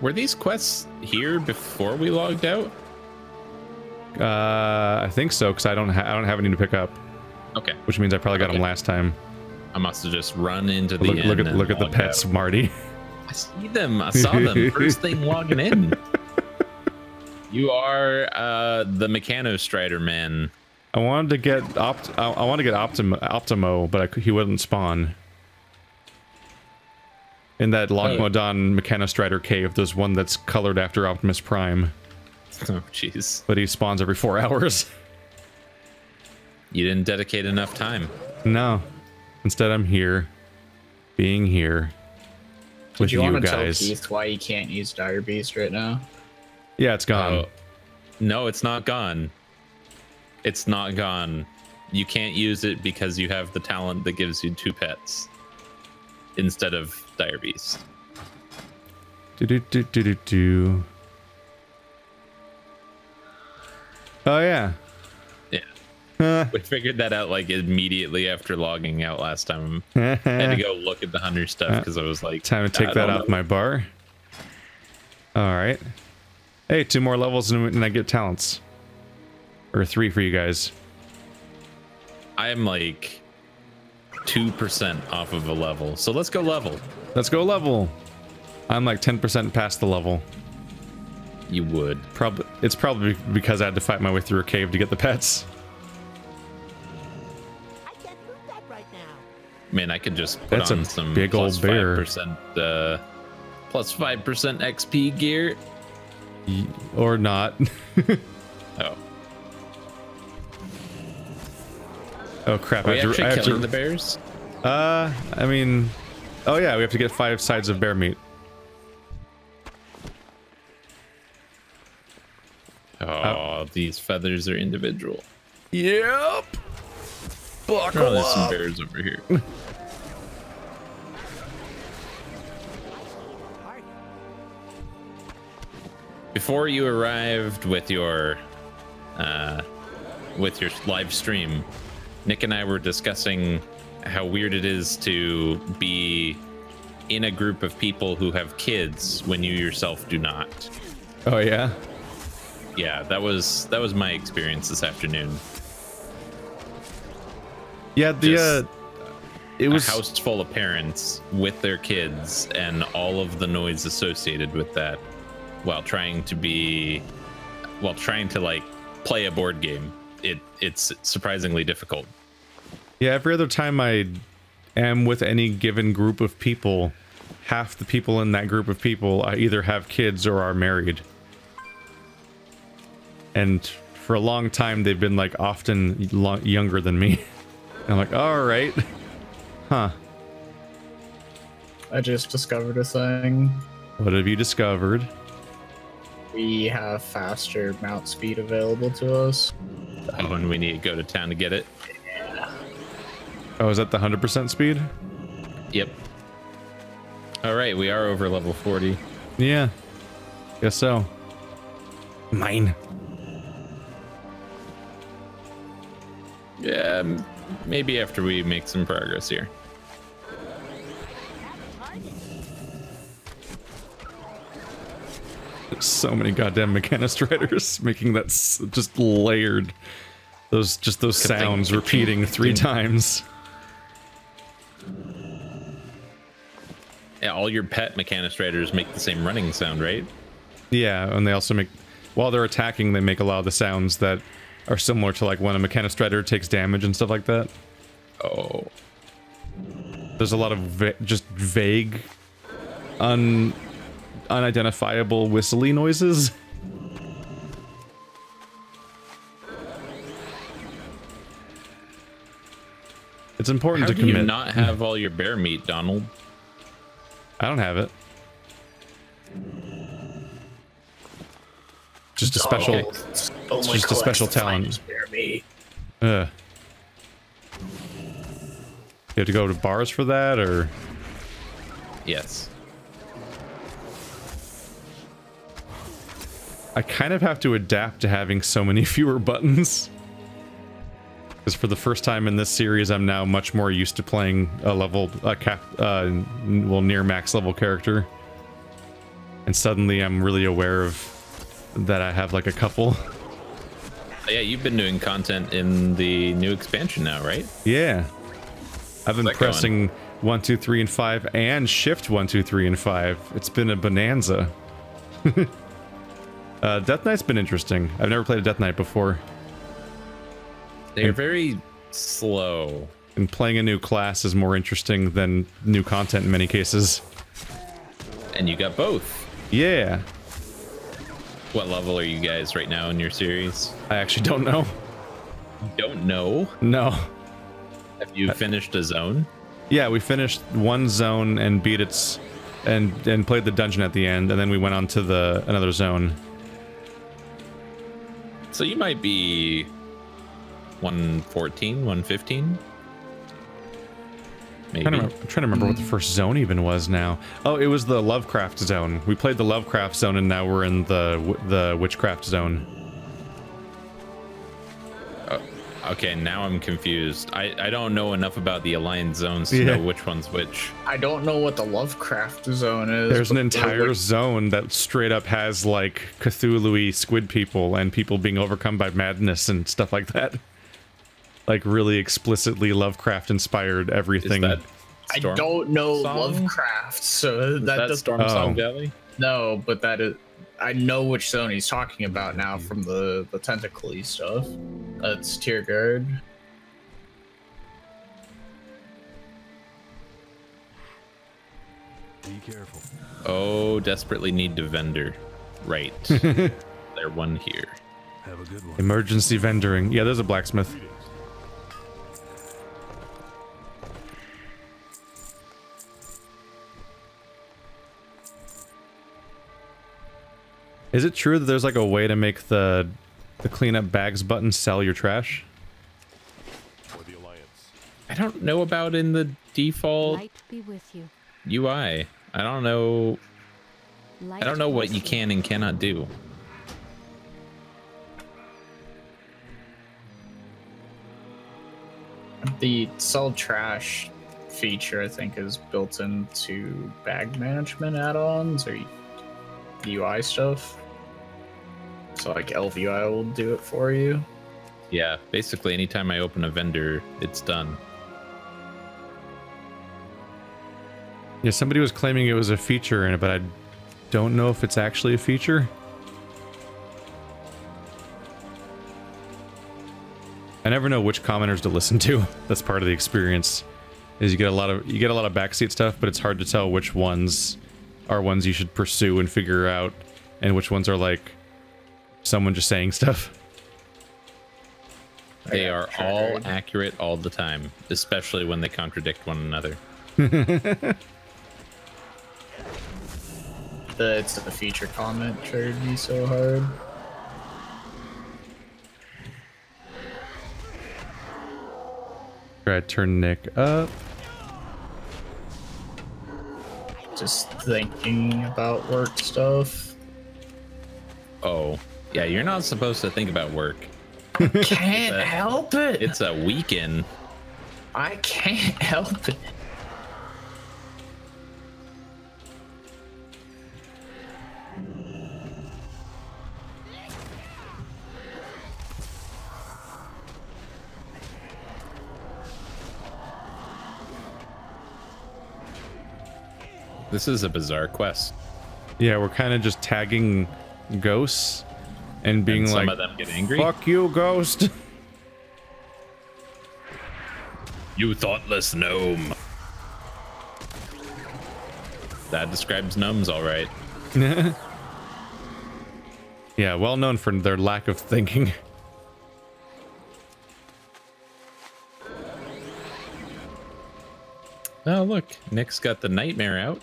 Were these quests here before we logged out? I think so, because I don't have any to pick up. Okay. Which means I probably got them last time. I must have just run into the look at the pets, out. Marty. I see them. I saw them first thing logging in. You are the Mechanostrider man. I wanted to get Optimo, but he wouldn't spawn. In that Lochmodon Mechanostrider cave, there's one that's colored after Optimus Prime. Oh, jeez. But he spawns every 4 hours. You didn't dedicate enough time. No. Instead, I'm here. Being here. With you guys. Want to tell Keith why you can't use Dire Beast right now? Yeah, it's gone. No, it's not gone. It's not gone. You can't use it because you have the talent that gives you 2 pets instead of Dire Beast. Do. Oh yeah. Yeah. We figured that out like immediately after logging out last time. I had to go look at the hunter stuff because I was like, time to take that off my bar. All right. Hey, 2 more levels and I get talents. Or 3 for you guys. I am like 2% off of a level. So let's go level. Let's go level. I'm like 10% past the level. You would. It's probably because I had to fight my way through a cave to get the pets. I can't prove that right now. Man, I could just put on some big old bear. 5%, plus 5% XP gear. Or not. Oh. Oh crap! Are we actually killing the bears? I mean, oh yeah, we have to get 5 sides of bear meat. Oh, these feathers are individual. Yep. Buckle there's up. some bears over here. Before you arrived with your live stream, Nick and I were discussing how weird it is to be in a group of people who have kids when you yourself do not. Oh yeah. Yeah, that was my experience this afternoon. Yeah, it was a house full of parents with their kids and all of the noise associated with that while trying to like play a board game. It's surprisingly difficult. Yeah, every other time I am with any given group of people, half the people in that group of people either have kids or are married. And for a long time, they've been like often younger than me. And I'm like, all right. Huh. I just discovered a thing. What have you discovered? We have faster mount speed available to us. Oh, and we need to go to town to get it. Yeah. Oh, is that the 100% speed? Yep. All right, we are over level 40. Yeah. Guess so. Mine. Yeah, maybe after we make some progress here. There's so many goddamn Mechanostriders making that just layered. Those sounds repeating 3 times. Yeah, all your pet Mechanostriders make the same running sound, right? Yeah, and they also make, while they're attacking, they make a lot of the sounds that are similar to like when a Mechanostrider takes damage and stuff like that. Oh. There's a lot of just vague, unidentifiable whistly noises. It's important to commit. How do you not have all your bear meat, Donald? I don't have it. Just a special. It's just a special talent. You have to go to bars for that, or? Yes. I kind of have to adapt to having so many fewer buttons. Because for the first time in this series, I'm now much more used to playing a level, near max level character. and suddenly I'm really aware of that I have like a couple. Yeah, you've been doing content in the new expansion now, right? Yeah. I've been How's that pressing 1, 2, 3, and 5 and shift 1, 2, 3, and 5. It's been a bonanza. Death Knight's been interesting. I've never played a Death Knight before. They're very slow. And playing a new class is more interesting than new content in many cases. And you got both. Yeah. What level are you guys right now in your series? I actually don't know. You don't know? No. Have you finished a zone? Yeah, we finished one zone and beat its... and played the dungeon at the end, and then we went on to another zone. So you might be 114, 115? Maybe. I'm trying to remember what the first zone even was now. Oh, it was the Lovecraft zone. We played the Lovecraft zone, and now we're in the Witchcraft zone. Oh, okay, now I'm confused. I don't know enough about the Alliance zones to know which one's which. I don't know what the Lovecraft zone is. There's an entire zone that straight up has, like, Cthulhu-y squid people and people being overcome by madness and stuff like that. Like, really explicitly Lovecraft-inspired everything. Is that I don't know Song? Lovecraft, so that does Storm Song Valley? No, but that is... I know which zone he's talking about now from the tentacle-y stuff. That's Tier Guard. Be careful. Oh, desperately need to vendor. Right. There's one here. Have a good one. Emergency vendoring. Yeah, there's a blacksmith. Is it true that there's like a way to make the cleanup bags button sell your trash? For the Alliance. I don't know about in the default Light be with you. UI. I don't know. Light I don't know what be you with can and cannot do. The sell trash feature, I think, is built into bag management add-ons or UI stuff. So like LVI will do it for you. Yeah, basically anytime I open a vendor, it's done. Yeah, somebody was claiming it was a feature in it, but I don't know if it's actually a feature. I never know which commenters to listen to. That's part of the experience. Is you get a lot of backseat stuff, but it's hard to tell which ones are ones you should pursue and figure out, and which ones are like someone just saying stuff. They are all accurate all the time, especially when they contradict one another. It's the feature comment triggered me so hard. Try to turn Nick up. Just thinking about work stuff. Oh, yeah, you're not supposed to think about work. Can't help it. It's a weekend. I can't help it. This is a bizarre quest. Yeah, we're kind of just tagging ghosts and being And like, some of them get angry. "Fuck you, ghost." You thoughtless gnome. That describes gnomes all right. Yeah, well known for their lack of thinking. Oh, look, Nick's got the nightmare out.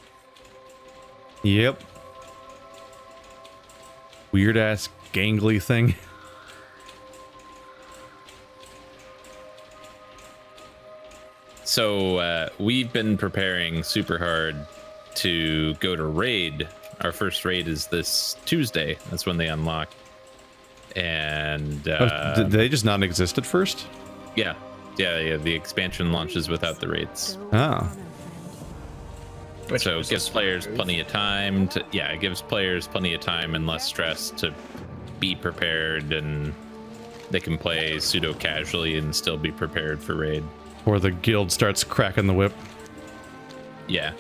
Yep. Weird ass gangly thing. So we've been preparing super hard to go to raid. Our first raid is this Tuesday. That's when they unlock. And Did they just not exist at first? yeah, the expansion launches without the raids. Go Oh. on, friend. So it gives players plenty of time to, yeah, it gives players plenty of time and less stress to be prepared, and they can play pseudo casually and still be prepared for raid. Or the guild starts cracking the whip. Yeah.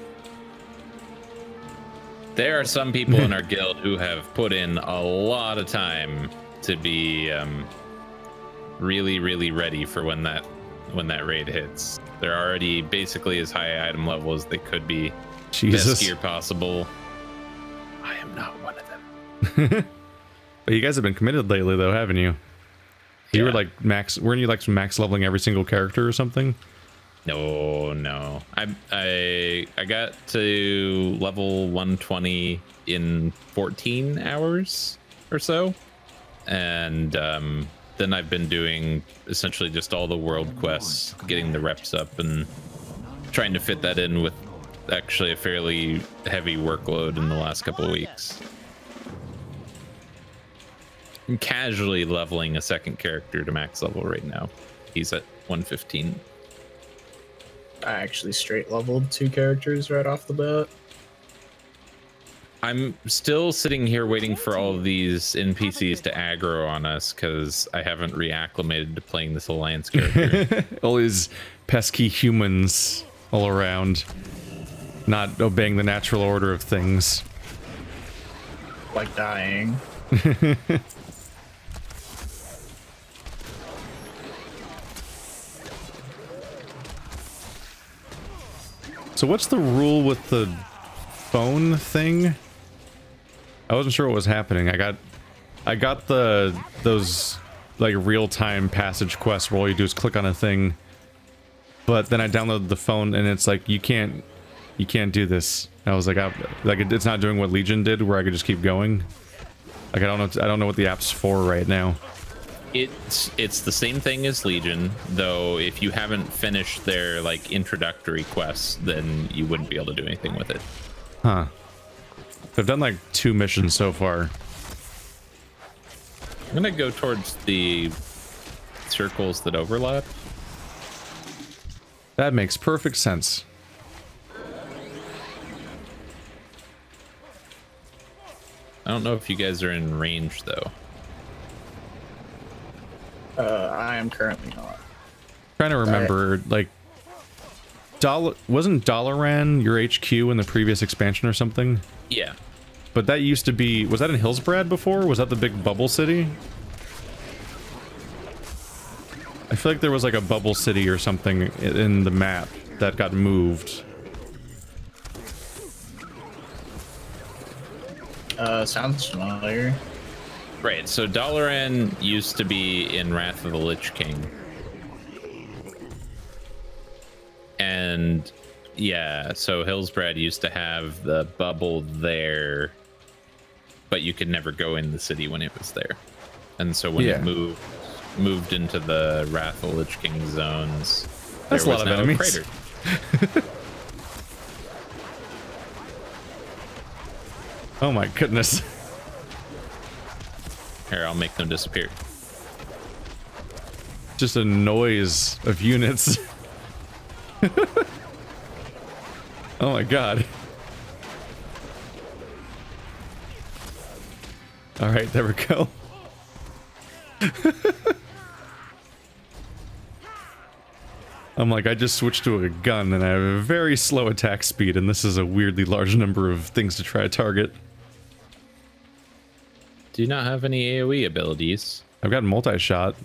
There are some people in our guild who have put in a lot of time to be really, really ready for when that raid hits. They're already basically as high item level as they could be. Jesus. Best gear possible. I am not one of them. But you guys have been committed lately, though, haven't you? Yeah. You were like max. Weren't you like max leveling every single character or something? No. I got to level 120 in 14 hours or so, and then I've been doing essentially just all the world quests, getting the reps up, and trying to fit that in with actually a fairly heavy workload in the last couple of weeks. I'm casually leveling a second character to max level right now. He's at 115. I actually straight leveled 2 characters right off the bat. I'm still sitting here waiting for all of these NPCs to aggro on us because I haven't reacclimated to playing this Alliance character. All these pesky humans all around, not obeying the natural order of things. Like dying. So what's the rule with the phone thing? I wasn't sure what was happening. I got those like real-time passage quests where all you do is click on a thing, but then I downloaded the phone and it's like you can't do this. I was like, it's not doing what Legion did, where I could just keep going. Like I don't know what the app's for right now. It's the same thing as Legion, though if you haven't finished their like introductory quests, then you wouldn't be able to do anything with it. Huh. I've done like 2 missions so far. I'm gonna go towards the circles that overlap. That makes perfect sense. I don't know if you guys are in range though. I am currently not. Trying to remember, like, wasn't Dalaran your HQ in the previous expansion or something? Yeah. But that used to be, was that in Hillsbrad before? Was that the big bubble city? I feel like there was like a bubble city or something in the map that got moved. Sounds familiar. Right, so Dalaran used to be in Wrath of the Lich King. And yeah, so Hillsbrad used to have the bubble there, but you could never go in the city when it was there. And so when it moved into the Wrath of the Lich King zones, that's there a lot was of now enemies. a crater. Oh my goodness. Here, I'll make them disappear. Just a noise of units. Oh my god. Alright, there we go. I'm like, I just switched to a gun and I have a very slow attack speed, and this is a weirdly large number of things to try to target. Do you not have any AoE abilities? I've got multi-shot.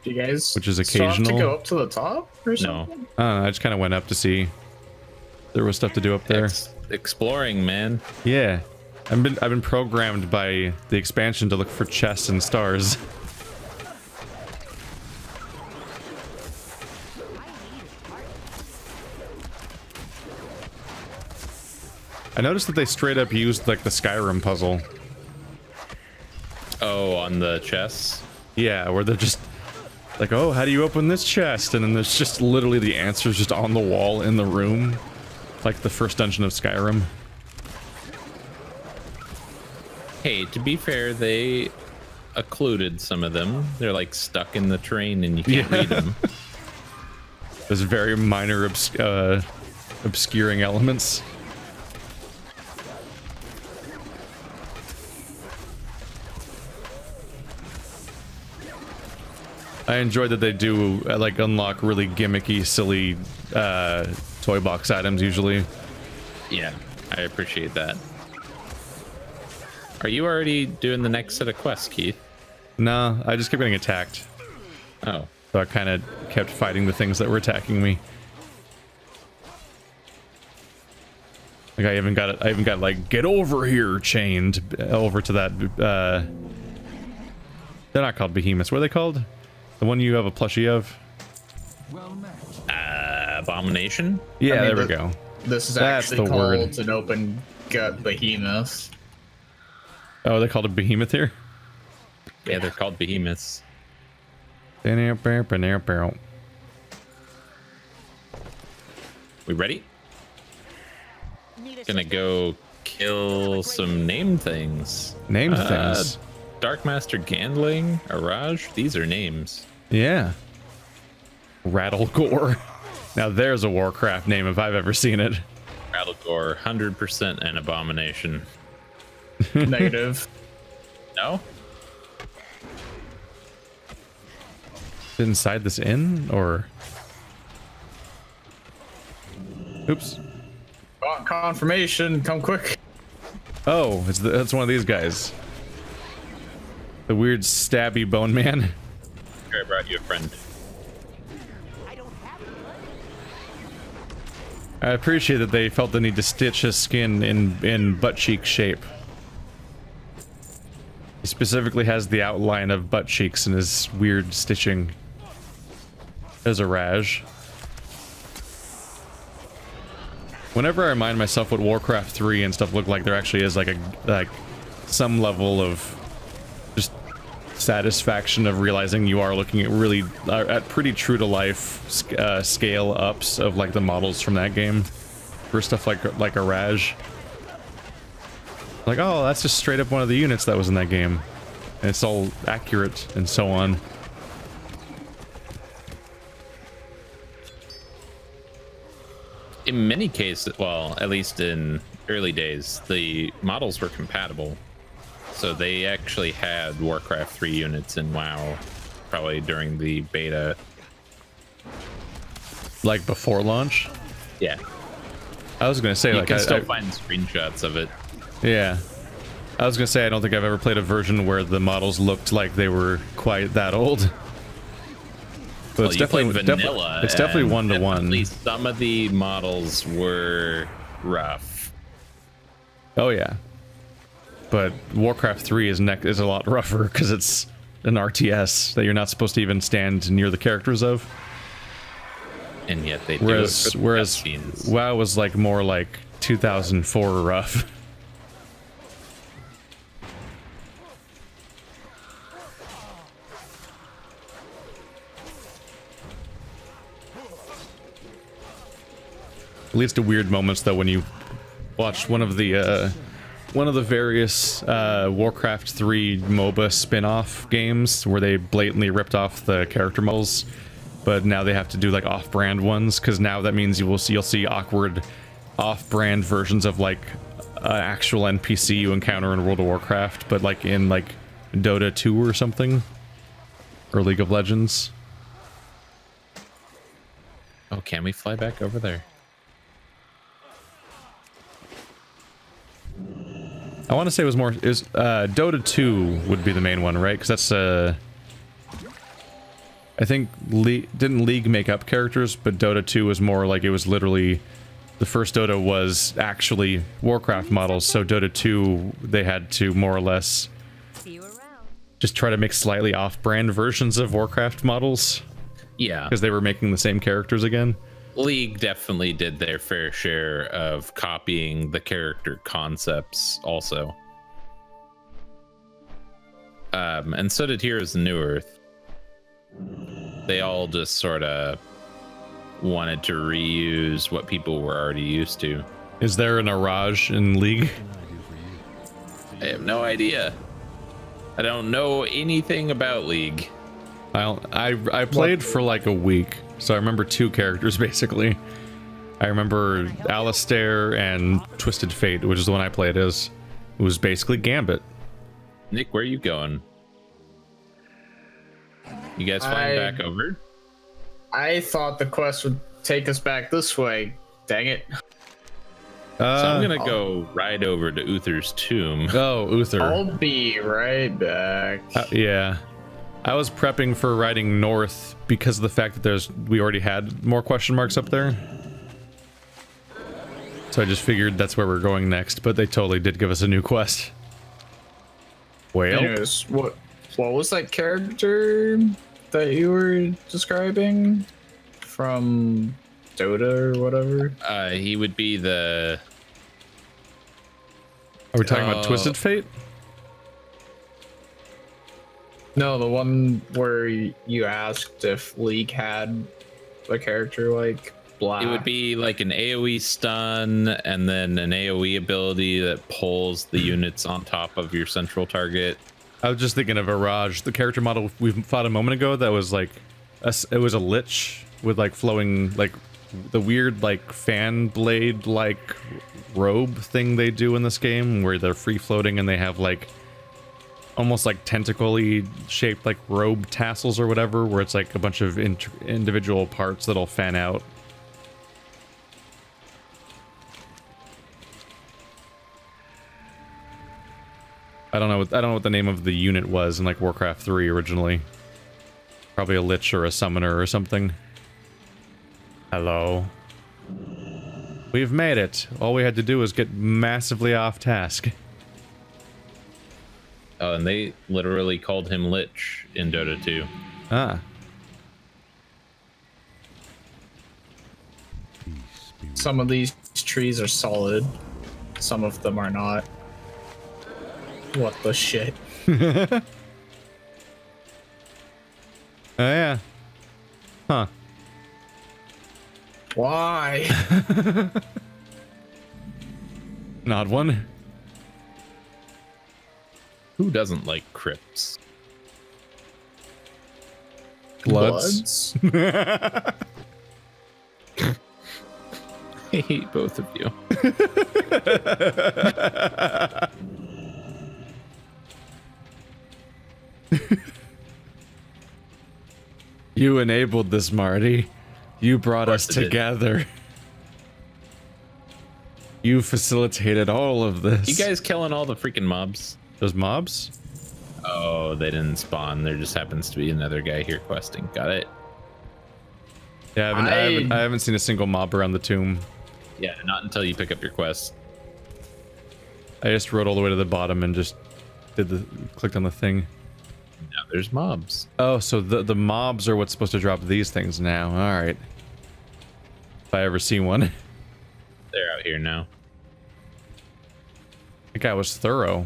Do you guys Which is still have occasional. to go up to the top or something? I don't know, I just kind of went up to see there was stuff to do up there. Exploring, man. Yeah. I've been programmed by the expansion to look for chests and stars. I noticed that they straight up used like the Skyrim puzzle. Oh, on the chests? Yeah, where they're just like, oh, how do you open this chest? And then there's just literally the answers just on the wall in the room. Like the first dungeon of Skyrim. Hey, to be fair, they occluded some of them. They're like stuck in the train and you can't read them. There's very minor obscuring elements. I enjoyed that they do like unlock really gimmicky, silly toy box items usually. Yeah, I appreciate that. Are you already doing the next set of quests, Keith? No, I just kept getting attacked. Oh. So I kind of kept fighting the things that were attacking me. Like I even got like get over here chained over to that. They're not called behemoths. What are they called? The one you have a plushie of? Abomination? Yeah, I mean, there we go. This is That's actually the called word. an open gut behemoth. Oh, they called a behemoth here? Yeah, they're called behemoths. We We ready? Gonna go kill some name things. Named things. Darkmaster Gandling, Araj, these are names. Yeah. Rattlegore. Now there's a Warcraft name if I've ever seen it. Rattlegore, 100% an abomination. Negative. No? Inside this inn, or... Oops. Confirmation, come quick. Oh, that's one of these guys. The weird stabby bone man. Here, I brought you a friend. I appreciate that they felt the need to stitch his skin in butt cheek shape. He specifically has the outline of butt cheeks in his weird stitching. There's a Raj. Whenever I remind myself what Warcraft 3 and stuff look like, there actually is like some level of just satisfaction of realizing you are looking at really at pretty true to life scale ups of like the models from that game for stuff like a Raj. Like, oh, that's just straight up one of the units that was in that game, and it's all accurate and so on. In many cases, well, at least in early days, the models were compatible. So they actually had Warcraft 3 units in WoW, probably during the beta. Like before launch? Yeah. I was gonna say, You like, can still find screenshots of it. Yeah. I was gonna say, I don't think I've ever played a version where the models looked like they were quite that old. But it's definitely vanilla. It's definitely and 1-to-1. At least some of the models were rough. Oh yeah. But Warcraft 3 is a lot rougher because it's an RTS that you're not supposed to even stand near the characters of. And yet they do. Whereas WoW was like more like 2004 rough. It leads to weird moments though when you watch one of the various Warcraft 3 MOBA spin-off games where they blatantly ripped off the character models, but now they have to do like off-brand ones, because now that means you'll see awkward off-brand versions of like actual NPC you encounter in World of Warcraft, but like in like Dota 2 or something, or League of Legends. Oh, can we fly back over there? I want to say it was Dota 2 would be the main one, right? Because that's I think didn't League make up characters, but Dota 2 was more like it was literally the first Dota was actually Warcraft models, so Dota 2 they had to more or less just try to make slightly off-brand versions of Warcraft models. Yeah, because they were making the same characters again. League definitely did their fair share of copying the character concepts also. And so did Heroes of New Earth. They all just sort of wanted to reuse what people were already used to. Is there an Araj in League? I have no idea. I don't know anything about League. I played for like a week, so I remember 2 characters basically. I remember Alistair and Twisted Fate, which is the one I played as. It was basically Gambit. Nick, where are you going? You guys flying back over? I thought the quest would take us back this way. Dang it. So I'm gonna go right over to Uther's tomb. Oh, Uther. I'll be right back. Yeah. I was prepping for riding north because of the fact that we already had more question marks up there. So I just figured that's where we're going next, but they totally did give us a new quest. Well, anyways, what was that character that you were describing from Dota or whatever? He would be the... Are we talking about Twisted Fate? No, the one where you asked if League had a character like Black. It would be like an AoE stun and then an AoE ability that pulls the units on top of your central target. I was just thinking of Iraj, the character model we fought a moment ago that was like, it was a lich with like flowing, like the weird like fan blade like robe thing they do in this game where they're free floating and they have like almost like tentacle-y shaped like robe tassels or whatever, where it's like a bunch of individual parts that'll fan out. I don't know what the name of the unit was in like Warcraft 3 originally. Probably a lich or a summoner or something. Hello. We've made it. All we had to do was get massively off task. Oh, and they literally called him Lich in Dota 2. Ah. Some of these trees are solid. Some of them are not. What the shit? Oh yeah. Huh. Why? An odd one. Who doesn't like crypts? Bloods. I hate both of you. You enabled this, Marty. You brought us I did. together. You facilitated all of this. You guys killing all the freaking mobs? Those mobs? Oh, they didn't spawn. There just happens to be another guy here questing. Got it. Yeah, I haven't seen a single mob around the tomb. Yeah, not until you pick up your quest. I just rode all the way to the bottom and just clicked on the thing. Now there's mobs. Oh, so the mobs are what's supposed to drop these things now. All right. If I ever see one. They're out here now. That guy was thorough.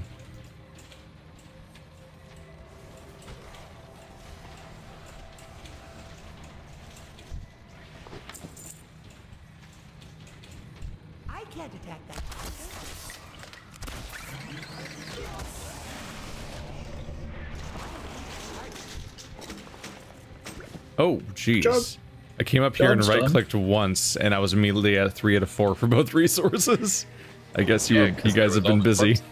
I can't attack that. Oh, jeez. Jug. I came up here and Jug's done. right-clicked once, and I was immediately at 3 out of 4 for both resources. I guess you Yeah, 'cause guys there have was all been the busy. corpses.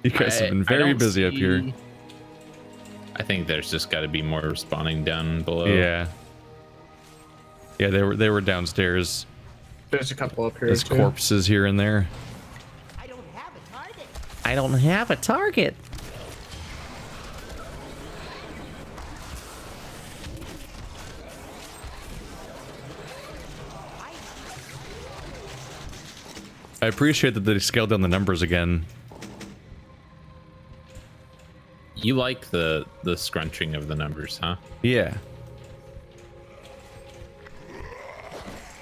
You guys have been I very don't busy up here. see- I think there's just got to be more spawning down below. Yeah. Yeah, they were downstairs. There's a couple up here. There's too. corpses here and there. I don't have a target. I don't have a target. I appreciate that they scaled down the numbers again. You like the scrunching of the numbers, huh? Yeah.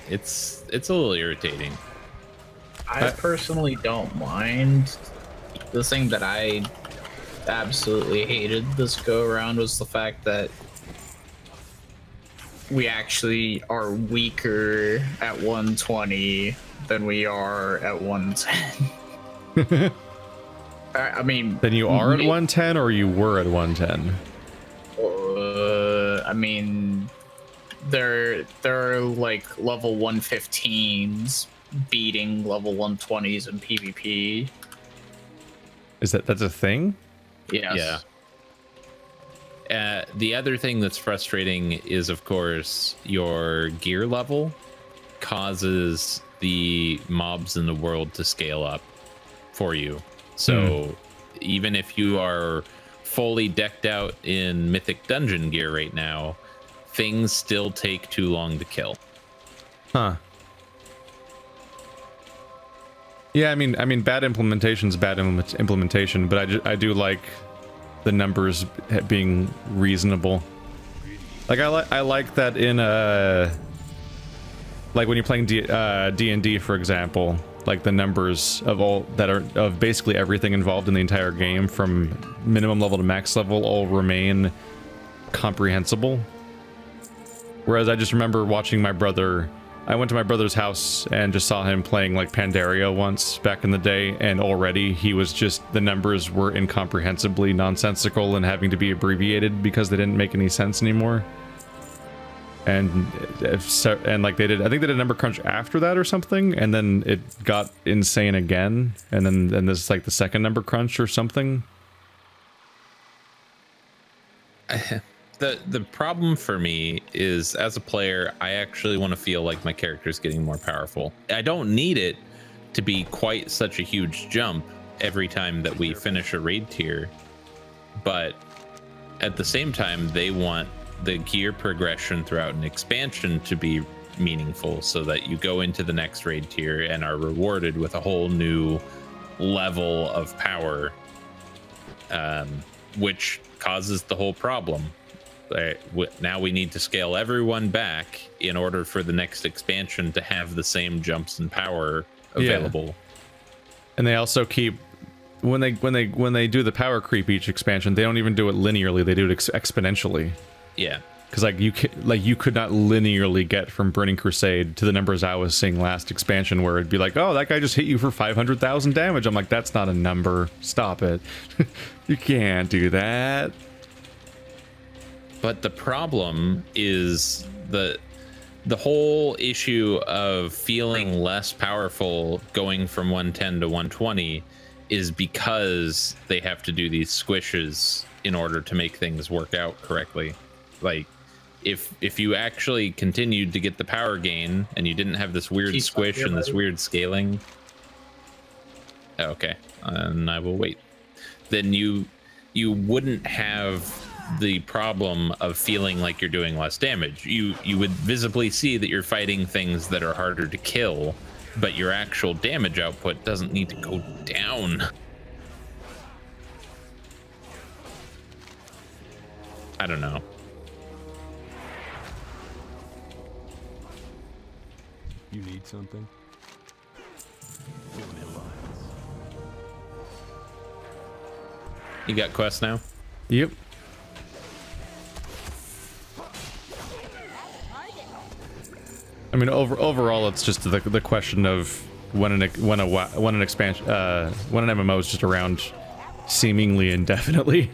It's a little irritating. I personally don't mind. The thing that I absolutely hated this go around was the fact that we actually are weaker at 120 than we are at 110. I mean, Then you are at 110 or you were at 110? I mean, there are like level 115s beating level 120s in PvP. That's a thing? Yes. Yeah. The other thing that's frustrating is, of course, your gear level causes the mobs in the world to scale up for you. So even if you are fully decked out in Mythic Dungeon gear right now, things still take too long to kill. Huh. Yeah, I mean, bad implementation's bad implementation, but I do like the numbers being reasonable. Like I like that in like when you're playing D&D, for example, like the numbers of all that are of basically everything involved in the entire game from minimum level to max level all remain comprehensible. Whereas I just remember watching my brother. I went to my brother's house and just saw him playing like Pandaria once back in the day, and already he was just, the numbers were incomprehensibly nonsensical and having to be abbreviated because they didn't make any sense anymore. And like they did, I think they did a number crunch after that or something, and then it got insane again, and then this is like the second number crunch or something. The problem for me is, as a player, I actually want to feel like my character is getting more powerful. I don't need it to be quite such a huge jump every time that we finish a raid tier, but at the same time, they want the gear progression throughout an expansion to be meaningful, so that you go into the next raid tier and are rewarded with a whole new level of power, which causes the whole problem. Now we need to scale everyone back in order for the next expansion to have the same jumps in power available. Yeah. And they also keep, when they do the power creep each expansion, they don't even do it linearly, they do it exponentially. Yeah, because you could not linearly get from Burning Crusade to the numbers I was seeing last expansion, where it'd be like, oh, that guy just hit you for 500,000 damage. I'm like, that's not a number. Stop it. You can't do that. But the problem is the whole issue of feeling less powerful going from 110 to 120 is because they have to do these squishes in order to make things work out correctly. Like, if you actually continued to get the power gain and you didn't have this weird squish and this weird scaling, okay, and I will wait, then you wouldn't have the problem of feeling like you're doing less damage. You would visibly see that you're fighting things that are harder to kill, but your actual damage output doesn't need to go down. I don't know. You need something? You got quests now? Yep. I mean, overall, it's just the question of when an expansion, when an MMO is just around seemingly indefinitely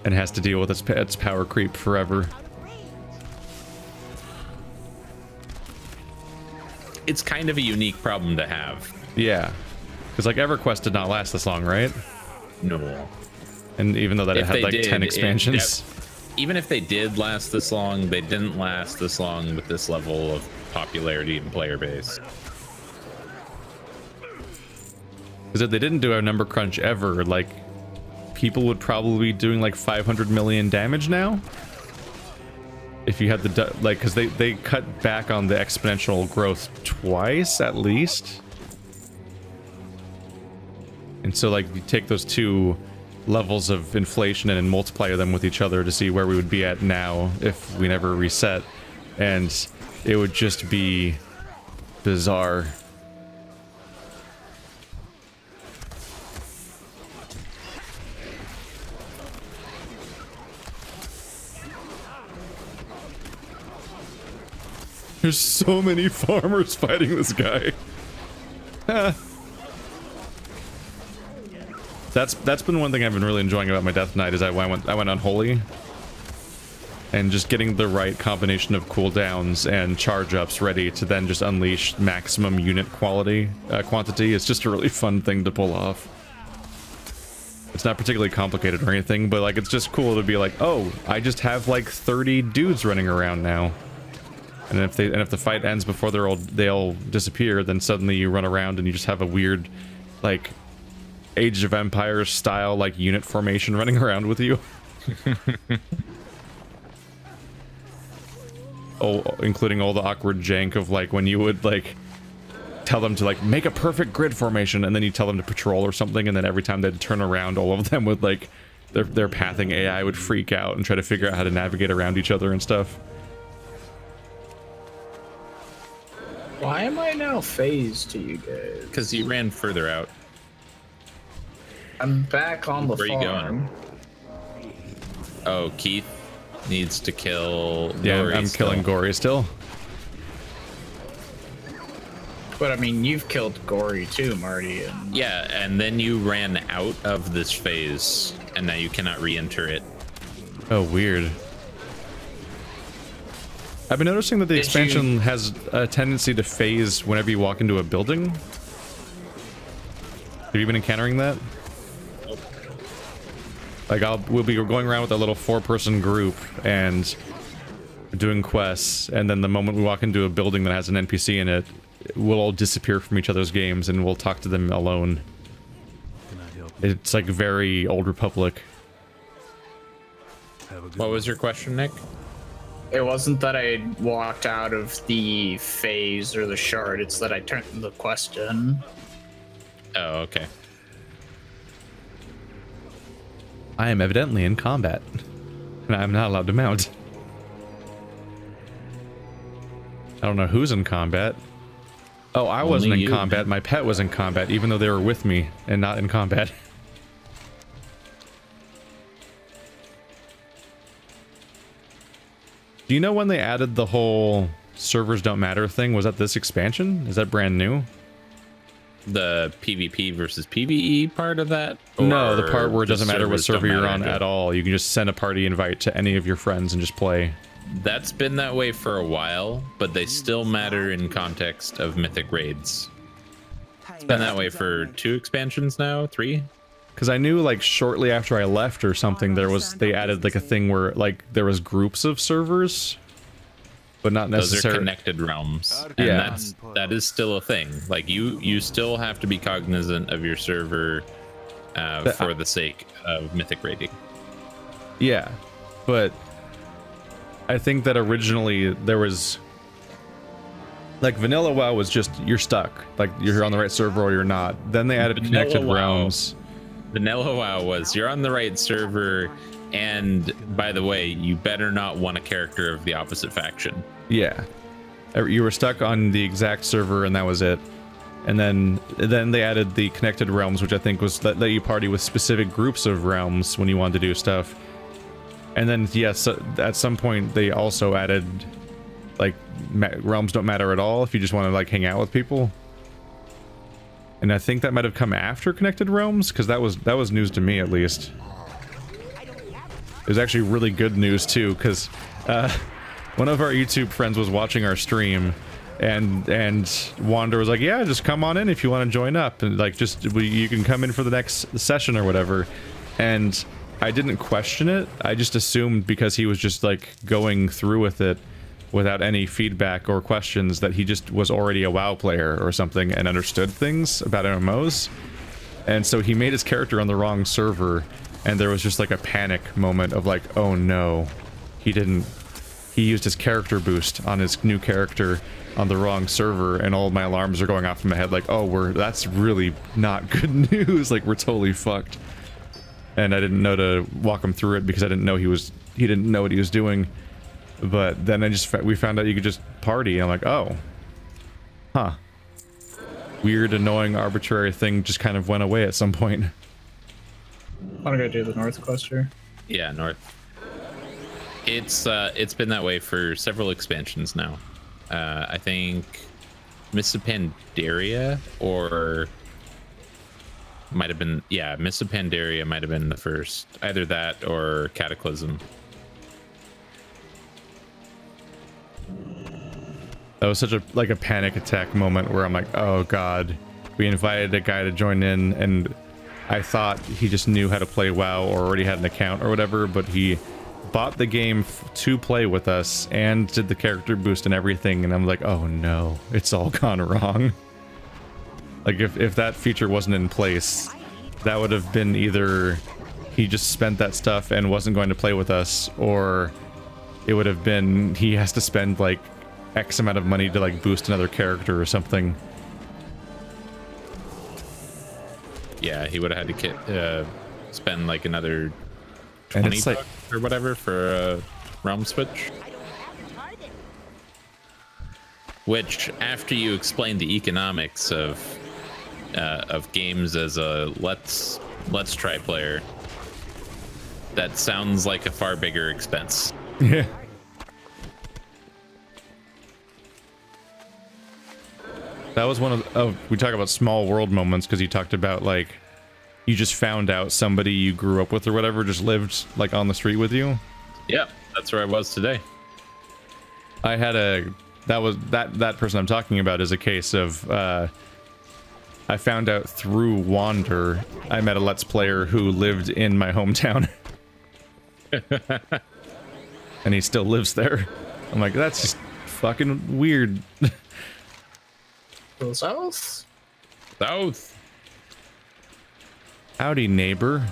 and has to deal with its power creep forever. It's kind of a unique problem to have. Yeah, because like EverQuest did not last this long, right? No. And even though that it had like 10 expansions. Even if they did last this long, they didn't last this long with this level of popularity and player base. Because if they didn't do a number crunch ever, like, people would probably be doing like 500 million damage now. If you had the, like, because they cut back on the exponential growth twice at least. And so, like, you take those two levels of inflation and multiply them with each other to see where we would be at now if we never reset, and it would just be bizarre. There's so many farmers fighting this guy. That's been one thing I've been really enjoying about my Death Knight, is I went on Holy, and just getting the right combination of cooldowns and charge ups ready to then just unleash maximum unit quantity is just a really fun thing to pull off. It's not particularly complicated or anything, but like it's just cool to be like, oh, I just have like 30 dudes running around now. And if the fight ends before they'll disappear, then suddenly you run around and you just have a weird, like, Age of Empires style like unit formation running around with you. Oh, including all the awkward jank of like when you would like tell them to like make a perfect grid formation, and then you tell them to patrol or something, and then every time they'd turn around, all of them would like their pathing AI would freak out and try to figure out how to navigate around each other and stuff. Why am I now phased to you guys? Because you ran further out. I'm back on the Where farm. you going? Oh, Keith needs to kill. Yeah, Gory I'm still. killing Gory still. But I mean, you've killed Gory too, Marty. And... Yeah, and then you ran out of this phase, and now you cannot re-enter it. Oh, weird. I've been noticing that the expansion has a tendency to phase whenever you walk into a building. Have you been encountering that? Like we'll be going around with a little 4-person group and doing quests, and then the moment we walk into a building that has an NPC in it, we'll all disappear from each other's games and we'll talk to them alone. It's like very Old Republic. What was your question, Nick? It wasn't that I walked out of the phase or the shard, it's that I turned the quest in. Oh, okay. I am evidently in combat, and I'm not allowed to mount. I don't know who's in combat. Oh, I wasn't in combat. My pet was in combat, even though they were with me and not in combat. Do you know when they added the whole servers don't matter thing? Was that this expansion? Is that brand new? The PvP versus PvE part of that? No, the part where it doesn't matter what servers server don't you're matter on at all. You can just send a party invite to any of your friends and just play. That's been that way for a while, but they still matter in context of mythic raids. It's been that way for 2 expansions now, 3? Because I knew like shortly after I left or something, they added like a thing where like there was groups of servers, but not necessarily. Those are connected realms, and Yeah. that is still a thing. Like you still have to be cognizant of your server for the sake of mythic raiding. Yeah, but I think that originally there was like vanilla WoW was just you're stuck, like you're on the right server or you're not. Then they added connected realms. Vanilla WoW was you're on the right server, and by the way, you better not want a character of the opposite faction. Yeah, you were stuck on the exact server and that was it. And then they added the connected realms, which I think was let you party with specific groups of realms when you wanted to do stuff. And then yes, at some point they also added like realms don't matter at all if you just want to like hang out with people. And I think that might have come after connected realms, because that was news to me at least. It was actually really good news too, because one of our YouTube friends was watching our stream, and Wander was like, "Yeah, just come on in if you want to join up, and like you can come in for the next session or whatever." And I didn't question it. I just assumed because he was just like going through with it without any feedback or questions that he just was already a WoW player or something and understood things about MMOs. And so he made his character on the wrong server, and there was just like a panic moment of like, oh no, he used his character boost on his new character on the wrong server, and all my alarms are going off in my head like, oh, that's really not good news, like we're totally fucked. And I didn't know to walk him through it because I didn't know he didn't know what he was doing. But then we found out you could just party, and I'm like, oh, huh. Weird, annoying, arbitrary thing just kind of went away at some point. Want to go do the North quest here? Yeah, North. It's been that way for several expansions now. I think Mists of Pandaria might have been, yeah, Mists of Pandaria might have been the first. Either that or Cataclysm. That was such a panic attack moment where I'm like, oh god, we invited a guy to join in, and I thought he just knew how to play WoW or already had an account or whatever, but he bought the game to play with us and did the character boost and everything, and I'm like, oh no, it's all gone wrong. Like, if that feature wasn't in place, that would have been either he just spent that stuff and wasn't going to play with us, or it would have been he has to spend like X amount of money to like boost another character or something. Yeah, he would have had to spend like another 20 it's like, bucks or whatever for a realm switch. Which, after you explain the economics of games as a let's try player, that sounds like a far bigger expense. Yeah. That was one of the, we talk about small world moments because you talked about like you just found out somebody you grew up with or whatever just lived like on the street with you. Yeah, that's where I was today. I had that person I'm talking about is a case of I found out through Wander. I met a Let's Player who lived in my hometown. And he still lives there. I'm like, that's just fucking weird. Go south? South. Howdy, neighbor.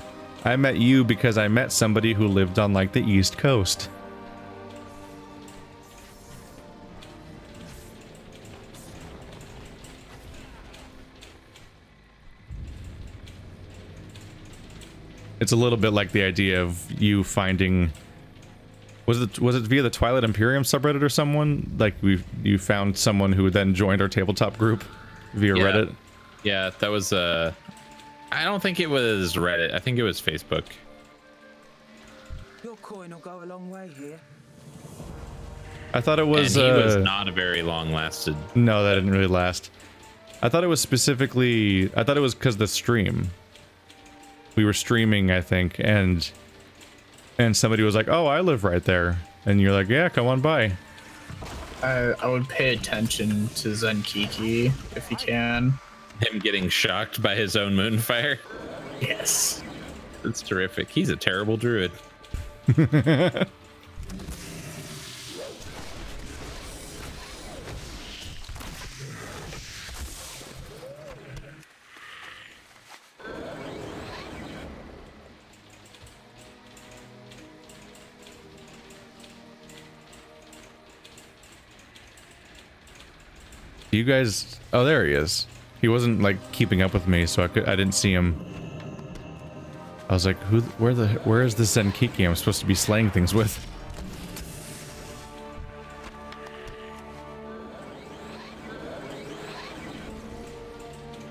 I met you because I met somebody who lived on, like, the East Coast. It's a little bit like the idea of you finding... Was it via the Twilight Imperium subreddit or someone? Like, you found someone who then joined our tabletop group via Reddit? Yeah, that was I don't think it was Reddit. I think it was Facebook. Your coin will go a long way here. I thought it was... And he was not a very long-lasted... No, that didn't really last. I thought it was specifically... I thought it was because of the stream. We were streaming, I think, and somebody was like, oh, I live right there. And you're like, yeah, come on by. I would pay attention to Zenkiki if you can. Him getting shocked by his own moonfire. Yes. That's terrific. He's a terrible druid. You guys... Oh, there he is. He wasn't, like, keeping up with me, so I didn't see him. I was like, where is this Zenkiki I'm supposed to be slaying things with?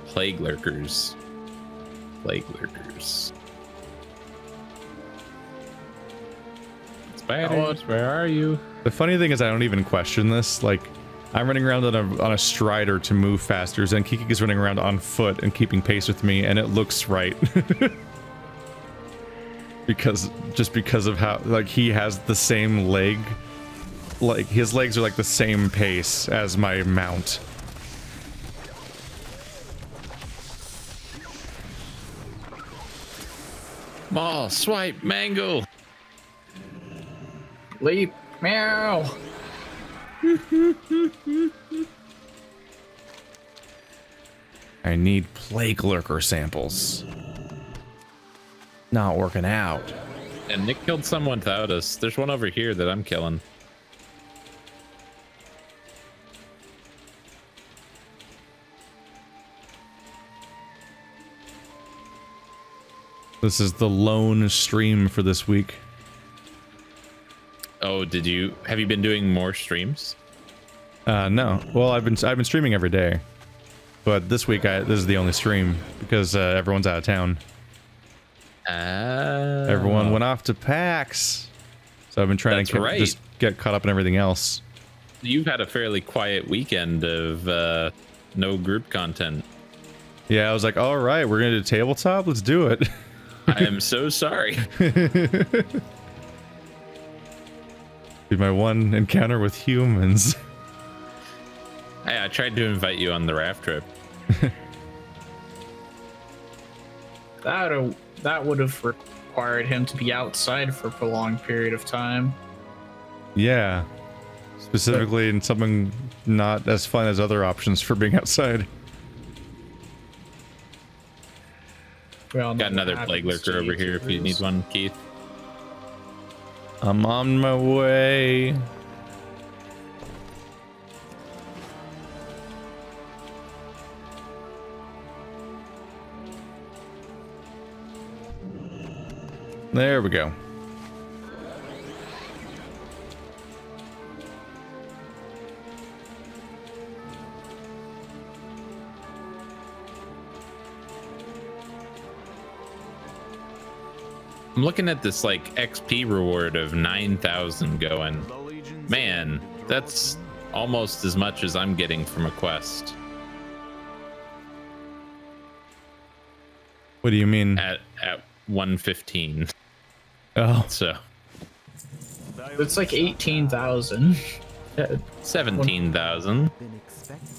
Plague lurkers. Plague lurkers. Spiders, where are you? The funny thing is I don't even question this. Like, I'm running around on a strider to move faster, and Kiki is running around on foot and keeping pace with me, and it looks right. because of how, like, he has the same leg. Like, his legs are like the same pace as my mount. Maul, swipe, mangle. Leap, meow. I need plague lurker samples. Not working out. And Nick killed someone without us. There's one over here that I'm killing. This is the lone stream for this week. Oh, have you been doing more streams? No. Well, I've been streaming every day. But this week this is the only stream because everyone's out of town. Everyone went off to PAX. So I've been trying to just get caught up in everything else. You've had a fairly quiet weekend of no group content. Yeah, I was like, all right, we're going to do tabletop. Let's do it. I am so sorry. Be my one encounter with humans. Hey, I tried to invite you on the raft trip. That would have required him to be outside for a prolonged period of time. Yeah. Specifically in something not as fun as other options for being outside. Got another plague lurker over here if you need one, Keith. I'm on my way. There we go. I'm looking at this like XP reward of 9,000 going. Man, that's almost as much as I'm getting from a quest. What do you mean? At 115. Oh. So It's like 18,000. 17,000.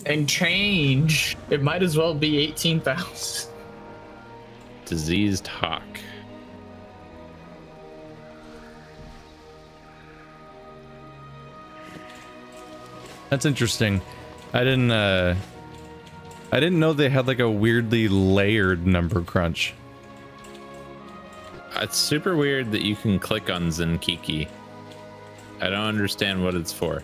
And change. It might as well be 18,000. Diseased hawk. That's interesting. I didn't know they had like a weirdly layered number crunch. It's super weird that you can click on Zenkiki. I don't understand what it's for.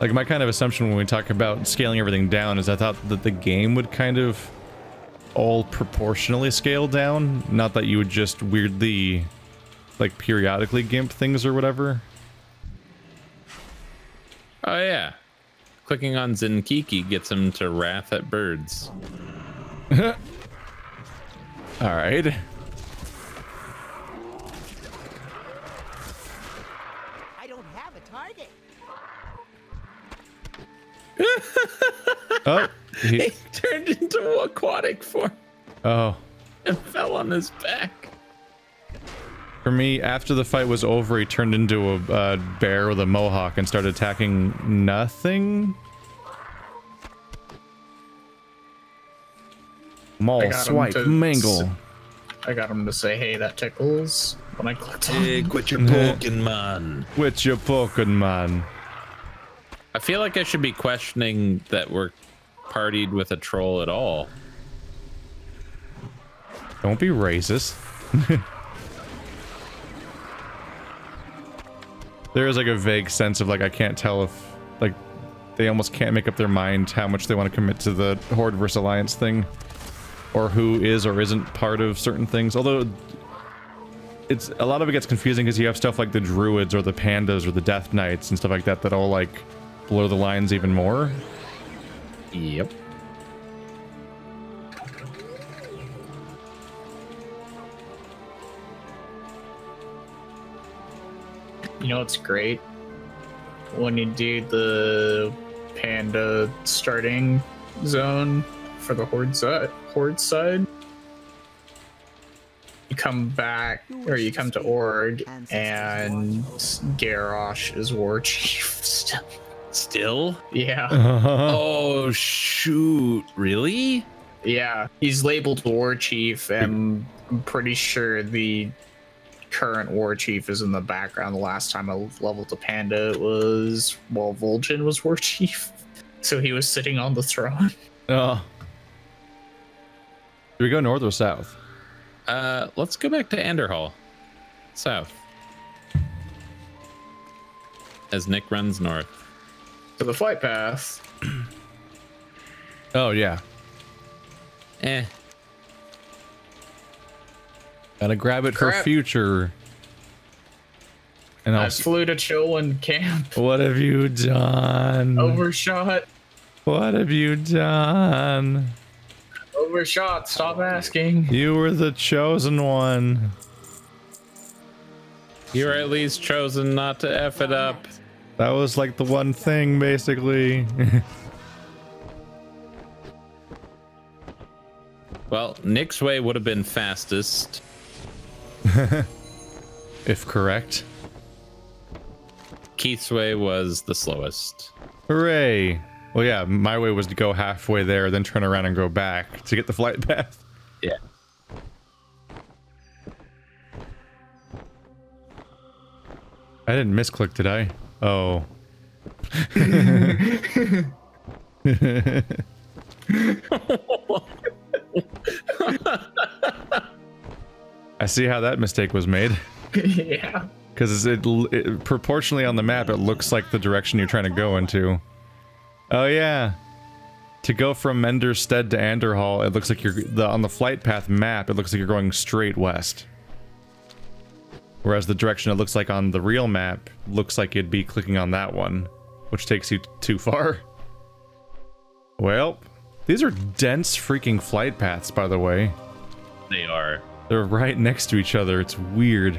Like my kind of assumption when we talk about scaling everything down is I thought that the game would kind of all proportionally scale down, not that you would just weirdly like periodically gimp things or whatever. Oh yeah. Clicking on Zenkiki gets him to wrath at birds. All right. I don't have a target. Oh, He turned into aquatic form oh. and fell on his back. For me, after the fight was over, he turned into a bear with a mohawk and started attacking nothing. Maul, swipe, mangle. I got him to say, hey, that tickles when I clicked on Hey, quit your poking, man. Quit your poking, man. I feel like I should be questioning that we're partied with a troll at all. Don't be racist. There is like a vague sense of like, I can't tell if like they almost can't make up their mind how much they want to commit to the Horde versus Alliance thing, or who is or isn't part of certain things. Although it's a lot of it gets confusing because you have stuff like the Druids or the Pandas or the Death Knights and stuff like that that all like blur the lines even more. Yep. You know what's great? When you do the Panda starting zone for the Horde side, you come back, or you come to Org, and Garrosh is War Chief still. Still? Yeah. Oh, shoot. Really? Yeah. He's labeled War Chief, and I'm pretty sure the current War Chief is in the background. The last time I leveled a Panda, it was, well, Vol'jin was War Chief. So he was sitting on the throne. Oh. Do we go north or south? Let's go back to Anderhall. South. As Nick runs north. To the flight path. Oh, yeah. Eh. Gotta grab it for Crap. future. And I I'll... flew to Chillwind Camp. What have you done? Overshot. What have you done? Overshot. Stop asking. You were the chosen one. You were at least chosen not to F it up. That was like the one thing, basically. Well, Nick's way would have been fastest. If correct. Keith's way was the slowest. Hooray. Well, yeah, my way was to go halfway there, then turn around and go back to get the flight path. I didn't misclick, did I? Oh. I see how that mistake was made. Yeah. Because it proportionally on the map, it looks like the direction you're trying to go into. Oh yeah. To go from Menderstead to Anderhall, it looks like you're on the flight path map. It looks like you're going straight west. Whereas the direction it looks like on the real map looks like you'd be clicking on that one, which takes you too far. Well, these are dense freaking flight paths, by the way. They are. They're right next to each other. It's weird.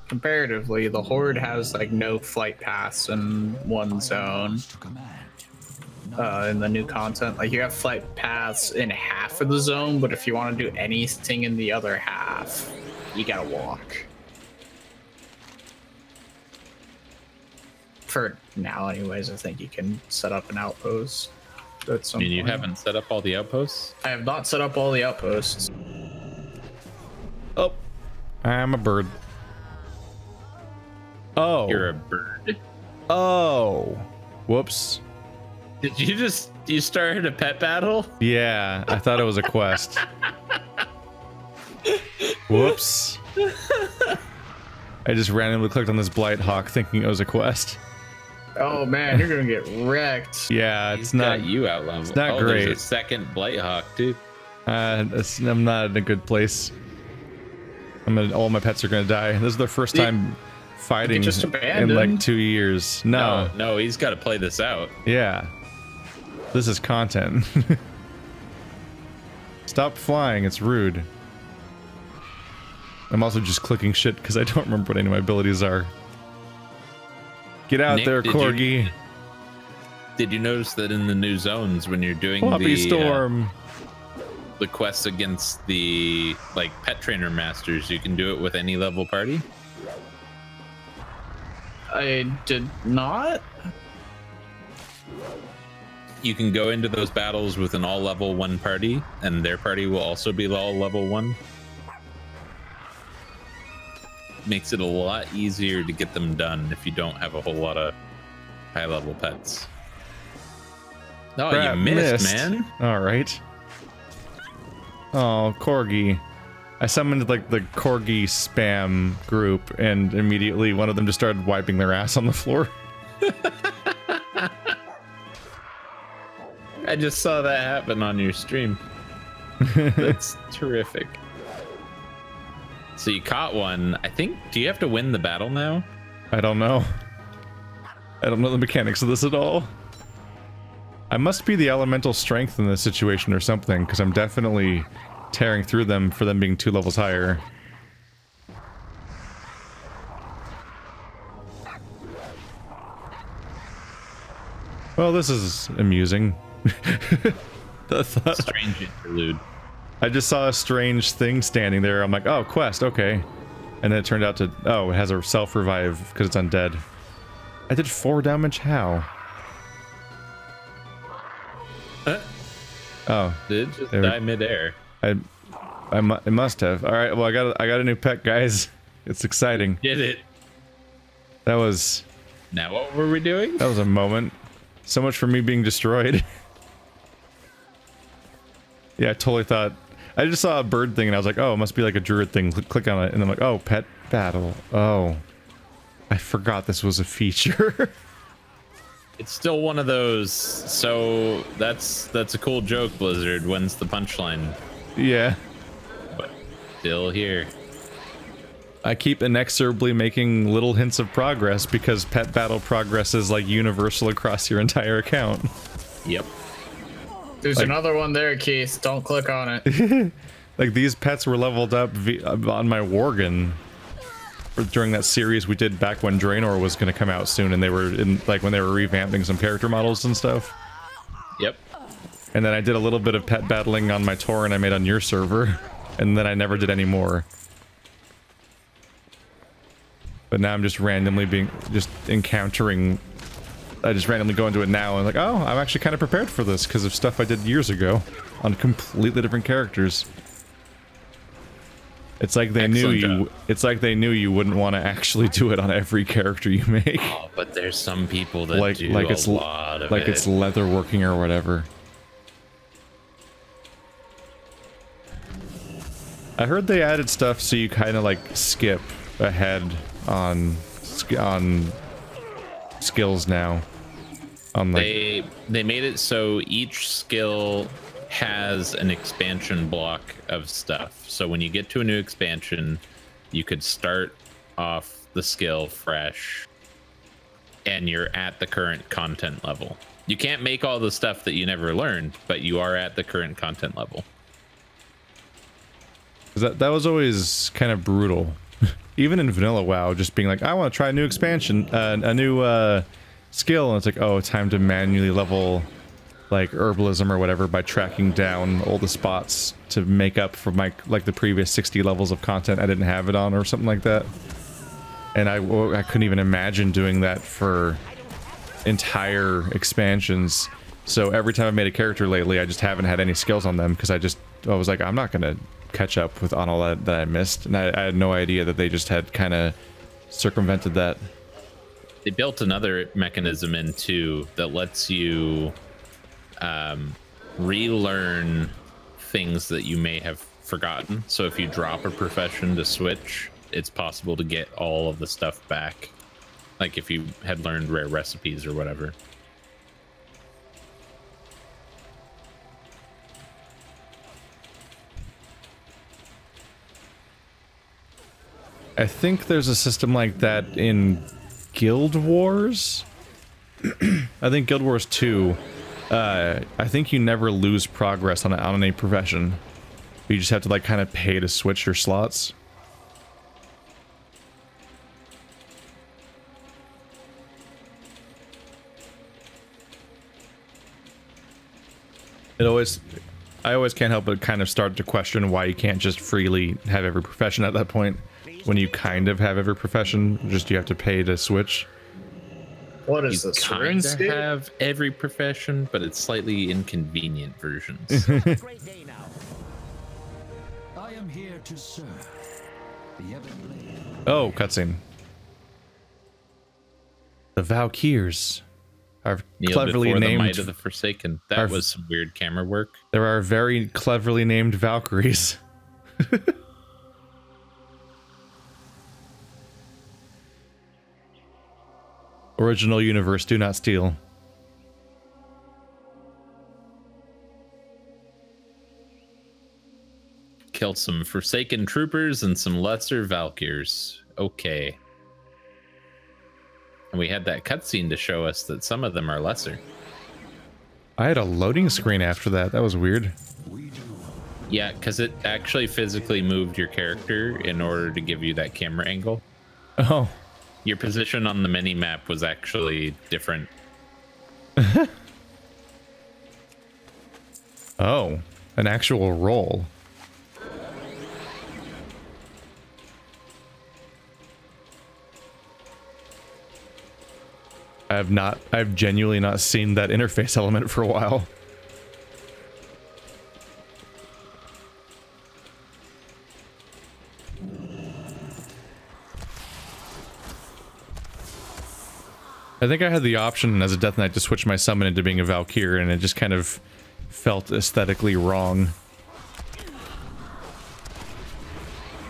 Comparatively, the Horde has like no flight paths in one zone. In the new content, like you have flight paths in half of the zone, but if you want to do anything in the other half, you gotta walk. For now, anyways, I think you can set up an outpost. At some You point. haven't set up all the outposts? I have not set up all the outposts. Oh, I'm a bird. Oh. You're a bird. Oh. Whoops. Did you started a pet battle? Yeah, I thought it was a quest. Whoops. I just randomly clicked on this Blight Hawk thinking it was a quest. Oh man, you're gonna get wrecked. Yeah, He's it's not got you out level. it's not There's great. a second Blighthawk, dude. I'm not in a good place. All my pets are gonna die. This is their first time fighting just in abandon. like 2 years. No, he's got to play this out. Yeah. This is content. Stop flying, it's rude. I'm also just clicking shit because I don't remember what any of my abilities are. Get out Nick, there, did Corgi. Did you notice that in the new zones when you're doing Floppy the Storm. The quests against the like pet trainer masters, you can do it with any level party? I did not. You can go into those battles with an all level 1 party, and their party will also be all level 1. Makes it a lot easier to get them done if you don't have a whole lot of high level pets. Oh, Crap, you missed, man. Alright. Oh, Corgi. I summoned like the Corgi spam group, and immediately one of them just started wiping their ass on the floor. I just saw that happen on your stream. That's terrific. So you caught one. I think, do you have to win the battle now? I don't know. I don't know the mechanics of this at all. I must be the elemental strength in this situation or something, because I'm definitely tearing through them for them being 2 levels higher. Well, this is amusing. Strange interlude. I just saw a strange thing standing there. I'm like, oh, quest, okay. And then it turned out to, oh, it has a self-revive because it's undead. I did 4 damage, how? Oh. Did it just There- die midair? It must have. All right, well, I got a new pet, guys. It's exciting. Did it. That was Now what were we doing? a moment. So much for me being destroyed. Yeah, I totally thought. I just saw a bird thing and I was like, oh, it must be like a druid thing. Click on it, and I'm like, oh, pet battle. Oh, I forgot this was a feature. It's still one of those. So that's a cool joke, Blizzard. When's the punchline? Yeah. But still here. I keep inexorably making little hints of progress because pet battle progress is like universal across your entire account. Yep. There's Like- another one there, Keith. Don't click on it. Like these pets were leveled up on my Worgen during that series we did back when Draenor was going to come out soon, and they were in like when they were revamping some character models and stuff. Yep. And then I did a little bit of pet battling on my Tauren I made on your server, and then I never did any more. But now I'm just randomly encountering. I just randomly go into it now and like, oh, I'm actually kind of prepared for this because of stuff I did years ago on completely different characters. It's like they knew you. It's like they knew you wouldn't want to actually do it on every character you make. Oh, but there's some people that like do it's a lot of like it. it's leatherworking or whatever. I heard they added stuff so you kind of like skip ahead on skills now. They made it so each skill has an expansion block of stuff. So when you get to a new expansion, you could start off the skill fresh and you're at the current content level. You can't make all the stuff that you never learned, but you are at the current content level. That was always kind of brutal. Even in vanilla WoW, just being like, I want to try a new expansion, a new skill, and it's like, oh, time to manually level like herbalism or whatever by tracking down all the spots to make up for my the previous 60 levels of content I didn't have it on or something like that. And I couldn't even imagine doing that for entire expansions. So every time I've made a character lately, I just haven't had any skills on them because I was like, I'm not gonna catch up with on all that I missed, and I had no idea that they just had kind of circumvented that. They built another mechanism in too that lets you relearn things that you may have forgotten. So if you drop a profession to switch, it's possible to get all of the stuff back, like if you had learned rare recipes or whatever. I think there's a system like that in Guild Wars. I think Guild Wars 2, I think you never lose progress on a profession. You just have to like kind of pay to switch your slots. I always can't help but kind of start to question why you can't just freely have every profession at that point. When you kind of have every profession, just you have to pay to switch. What is You this? kind of have every profession, but it's slightly inconvenient versions. Great day now. I am here to serve. The Everblade. Oh, cutscene. The Valkyrs are Kneel cleverly before named. the might of the Forsaken. That was some weird camera work. There are very cleverly named Valkyries. Original universe, do not steal. Killed some Forsaken troopers and some lesser Valkyrs. Okay. And we had that cutscene to show us that some of them are lesser. I had a loading screen after that. That was weird. Yeah, because it actually physically moved your character in order to give you that camera angle. Oh. Your position on the mini-map was actually different. Oh, an actual roll. I've genuinely not seen that interface element for a while. I think I had the option as a Death Knight to switch my summon into being a Valkyr, and it just kind of felt aesthetically wrong.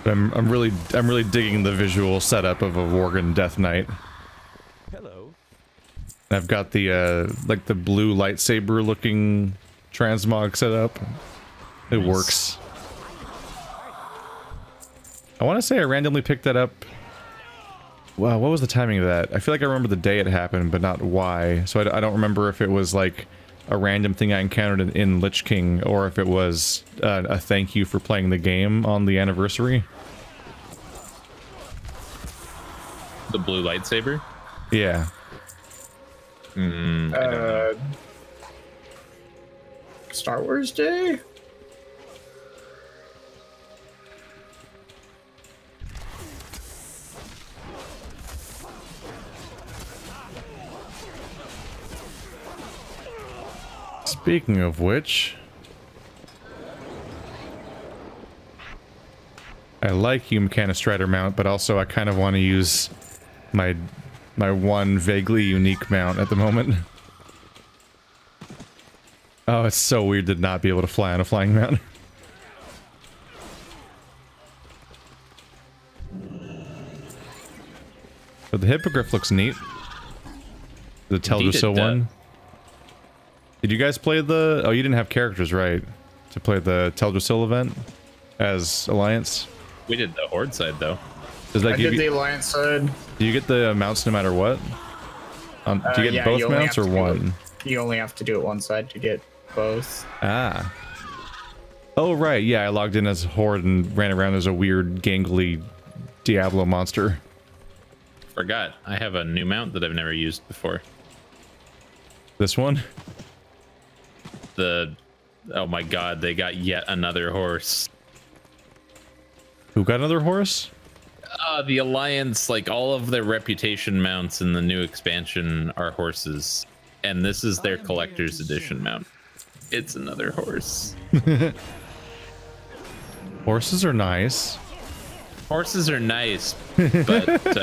But I'm really digging the visual setup of a Worgen Death Knight. Hello. I've got the like the blue lightsaber looking transmog set up. It works. I want to say I randomly picked that up. Wow, what was the timing of that? I feel like I remember the day it happened, but not why. So I don't remember if it was like a random thing I encountered in Lich King, or if it was a thank you for playing the game on the anniversary. The blue lightsaber? Yeah. I don't know. Star Wars Day? Speaking of which... I like you, Mechanistrider mount, but also I kind of want to use my one vaguely unique mount at the moment. Oh, it's so weird to not be able to fly on a flying mount. But the Hippogriff looks neat. The Teldrassil one. Did you guys play the... Oh, you didn't have characters, right? To play the Teldrassil event as Alliance? We did the Horde side, though. Does that I give did you... the Alliance side. Do you get the mounts no matter what? Do you get both mounts or one? You only have to do it one side to get both. Ah. Oh, right. Yeah, I logged in as Horde and ran around as a weird, gangly Diablo monster. Forgot. I have a new mount that I've never used before. This one? Oh my god, they got yet another horse. Who got another horse? The Alliance, like all of their reputation mounts in the new expansion are horses. And this is their collector's edition mount. It's another horse. Horses are nice. Horses are nice, but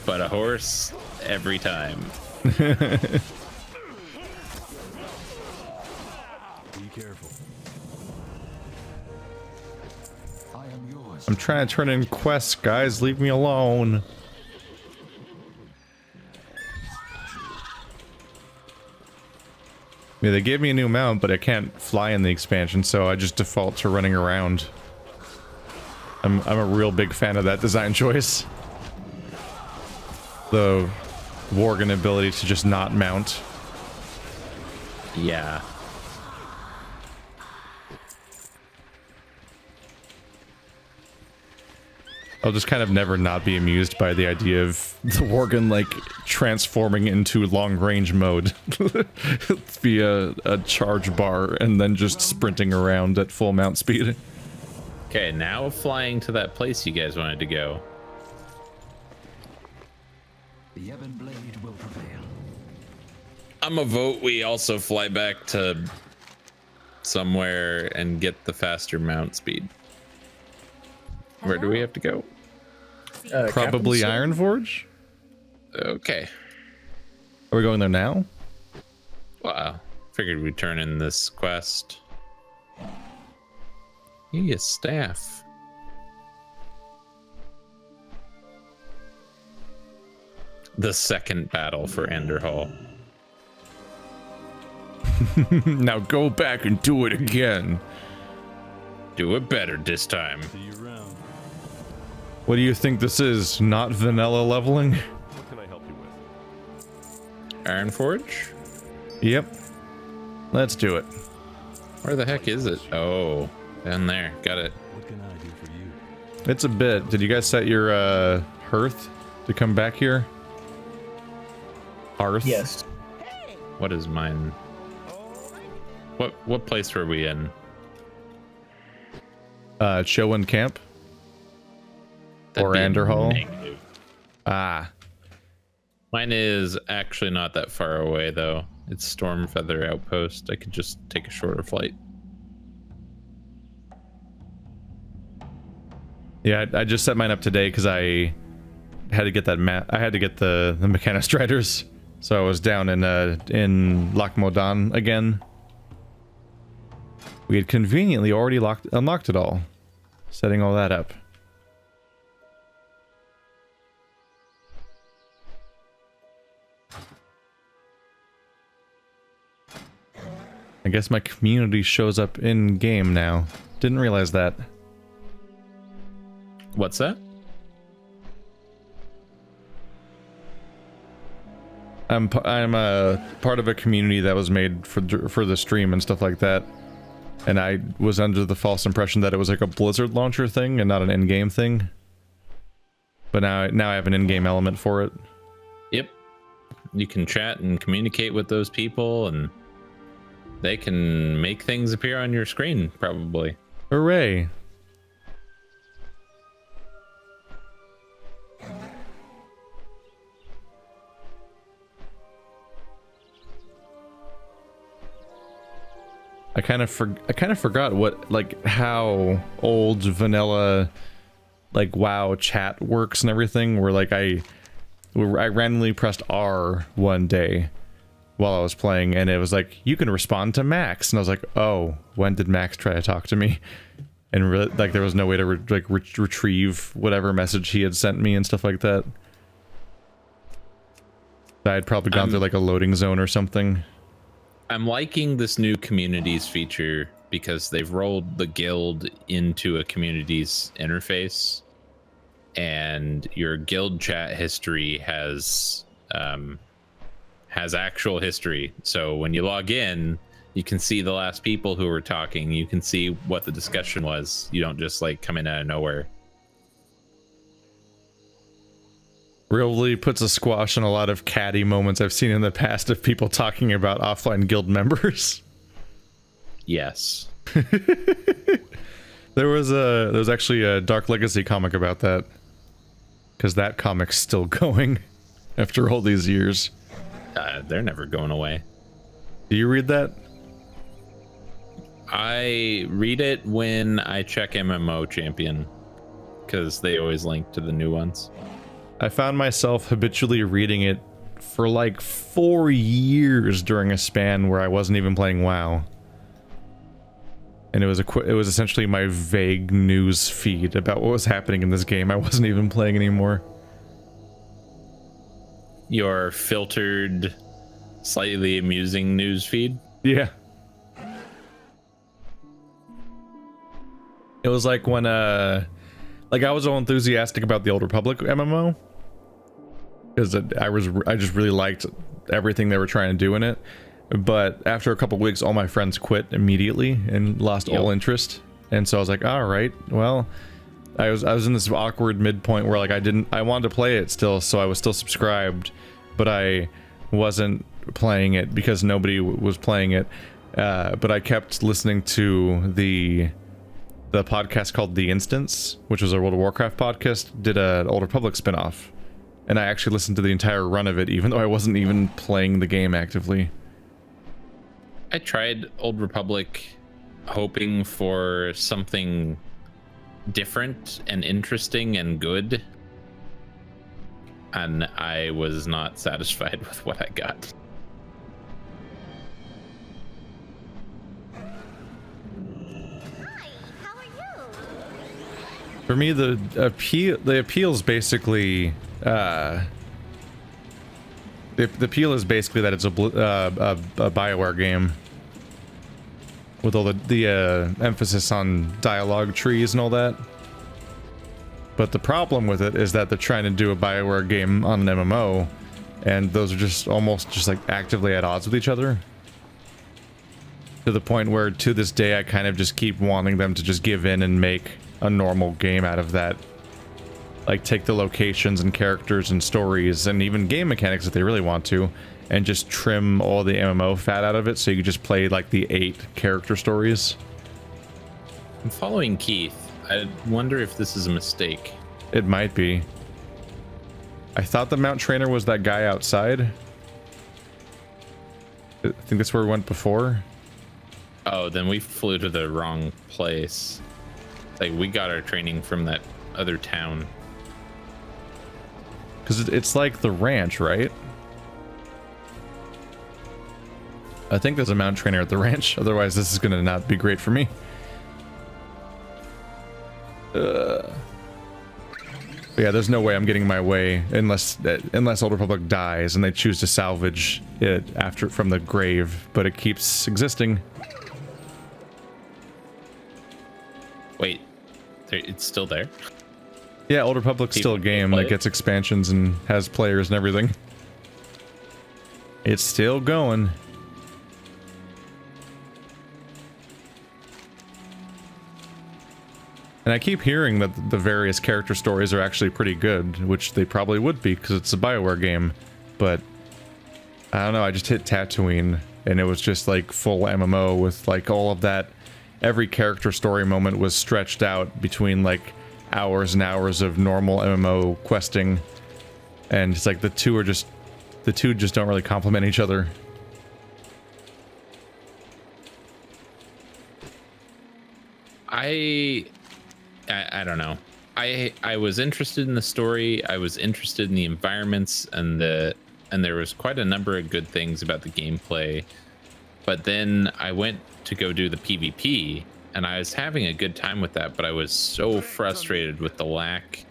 a horse every time. Be careful. I am yours. I'm trying to turn in quests, guys. Leave me alone. Yeah, they gave me a new mount, but I can't fly in the expansion, so I just default to running around. I'm a real big fan of that design choice. The Worgen ability to just not mount. Yeah. I'll just kind of never not be amused by the idea of the Worgen, like, transforming into long-range mode via a charge bar and then just sprinting around at full mount speed. Okay, now flying to that place you guys wanted to go. The Ebon Blade will prevail. I'm a vote we also fly back to somewhere and get the faster mount speed. Where do we have to go? Probably Ironforge? Okay. Are we going there now? Wow. Figured we'd turn in this quest. You get staff. The second battle for Enderhall. Now go back and do it again. Do it better this time. See you around. What do you think this is? Not vanilla leveling? What can I help you with? Ironforge? Yep. Let's do it. Where the heck is it? Oh, down there. Got it. What can I do for you? It's a bit. Did you guys set your hearth to come back here? Hearth? Yes. What is mine? What place were we in? Chowan Camp? Or That'd be Anderhall? negative. Ah. Mine is actually not that far away, though. It's Stormfeather Outpost. I could just take a shorter flight. Yeah, I just set mine up today because I had to get that map. I had to get the Mechanistriders, so I was down in Lac Modan again. We had conveniently already unlocked it all, setting all that up. I guess my community shows up in game now. Didn't realize that. What's that? I'm a part of a community that was made for the stream and stuff like that, and I was under the false impression that it was like a Blizzard launcher thing and not an in-game thing. But now I have an in-game element for it. Yep. You can chat and communicate with those people, and they can make things appear on your screen, probably. Hooray! I kind of forgot what, like, how old vanilla, like, WoW chat works and everything, where, like, I randomly pressed R one day while I was playing, and it was like, you can respond to Max, and I was like, oh, when did Max try to talk to me? And really, like, there was no way to retrieve whatever message he had sent me and stuff like that. I had probably gone through, like, a loading zone or something. I'm liking this new communities feature because they've rolled the guild into a communities interface, and your guild chat history has actual history. So when you log in, you can see the last people who were talking. You can see what the discussion was. You don't just like come in out of nowhere. Really puts a squash on a lot of catty moments I've seen in the past of people talking about offline guild members. Yes. There was actually a Dark Legacy comic about that, because that comic's still going after all these years. They're never going away. Do you read that? I read it when I check MMO Champion, because they always link to the new ones. I found myself habitually reading it for like 4 years during a span where I wasn't even playing WoW. And it was essentially my vague news feed about what was happening in this game I wasn't even playing anymore. Your filtered, slightly amusing news feed? Yeah. It was like when like I was all enthusiastic about the Old Republic MMO, because I just really liked everything they were trying to do in it. But after a couple weeks, all my friends quit immediately and lost all interest. And so I was like, all right, well, I was in this awkward midpoint where like I wanted to play it still, so I was still subscribed, but I wasn't playing it because nobody was playing it. But I kept listening to the podcast called The Instance, which was a World of Warcraft podcast, did an Old Republic spinoff. And I actually listened to the entire run of it, even though I wasn't even playing the game actively. I tried Old Republic hoping for something different and interesting and good, and I was not satisfied with what I got. For me, the appeal is basically the appeal is basically that it's a BioWare game with all the emphasis on dialogue trees and all that. But the problem with it is that they're trying to do a BioWare game on an MMO, and those are just almost just like actively at odds with each other. To the point where, to this day, I kind of just keep wanting them to just give in and make a normal game out of that. Like, take the locations and characters and stories and even game mechanics if they really want to, and just trim all the MMO fat out of it so you can just play like the 8 character stories. I'm following Keith. I wonder if this is a mistake. It might be. I thought the Mount Trainer was that guy outside. I think that's where we went before. Oh, then we flew to the wrong place. Like, we got our training from that other town. Because it's like the ranch, right? I think there's a Mount Trainer at the ranch. Otherwise, this is going to not be great for me. But yeah, there's no way I'm getting my way unless Old Republic dies and they choose to salvage it from the grave, but it keeps existing. Wait, it's still there? Yeah, Old Republic's still a game that gets expansions and has players and everything. It's still going. And I keep hearing that the various character stories are actually pretty good, which they probably would be because it's a BioWare game. But I don't know, I just hit Tatooine and it was just like full MMO with like all of that. Every character story moment was stretched out between like hours and hours of normal MMO questing, and it's like the two just don't really complement each other. I don't know. I was interested in the story. I was interested in the environments and there was quite a number of good things about the gameplay. But then I went to go do the PvP and I was having a good time with that, but I was so frustrated with the lack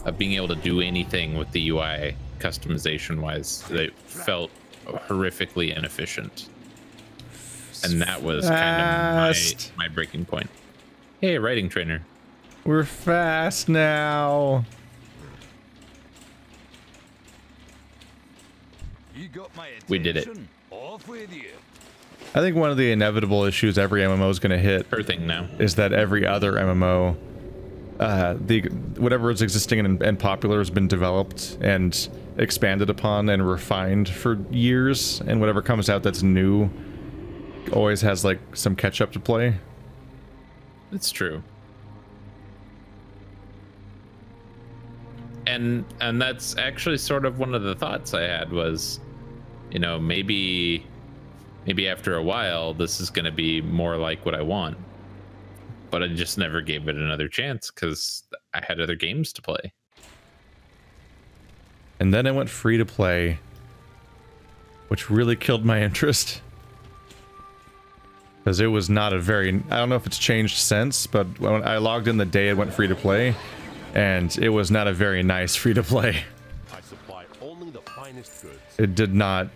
of being able to do anything with the UI customization wise that it felt horrifically inefficient. And that was kind of my breaking point. Hey, writing trainer. We're fast now. You got my We did it. attention. Off with you. I think one of the inevitable issues every MMO is going to hit Per thing now. is that every other MMO, whatever is existing and popular has been developed and expanded upon and refined for years, and whatever comes out that's new always has like some catch up to play. It's true. And that's actually sort of one of the thoughts I had was, you know, maybe after a while this is going to be more like what I want. But I just never gave it another chance because I had other games to play. And then I went free to play, which really killed my interest. Because it was not a very... I don't know if it's changed since, but when I logged in the day it went free to play, and it was not a very nice free to play. I supply only the finest goods. It did not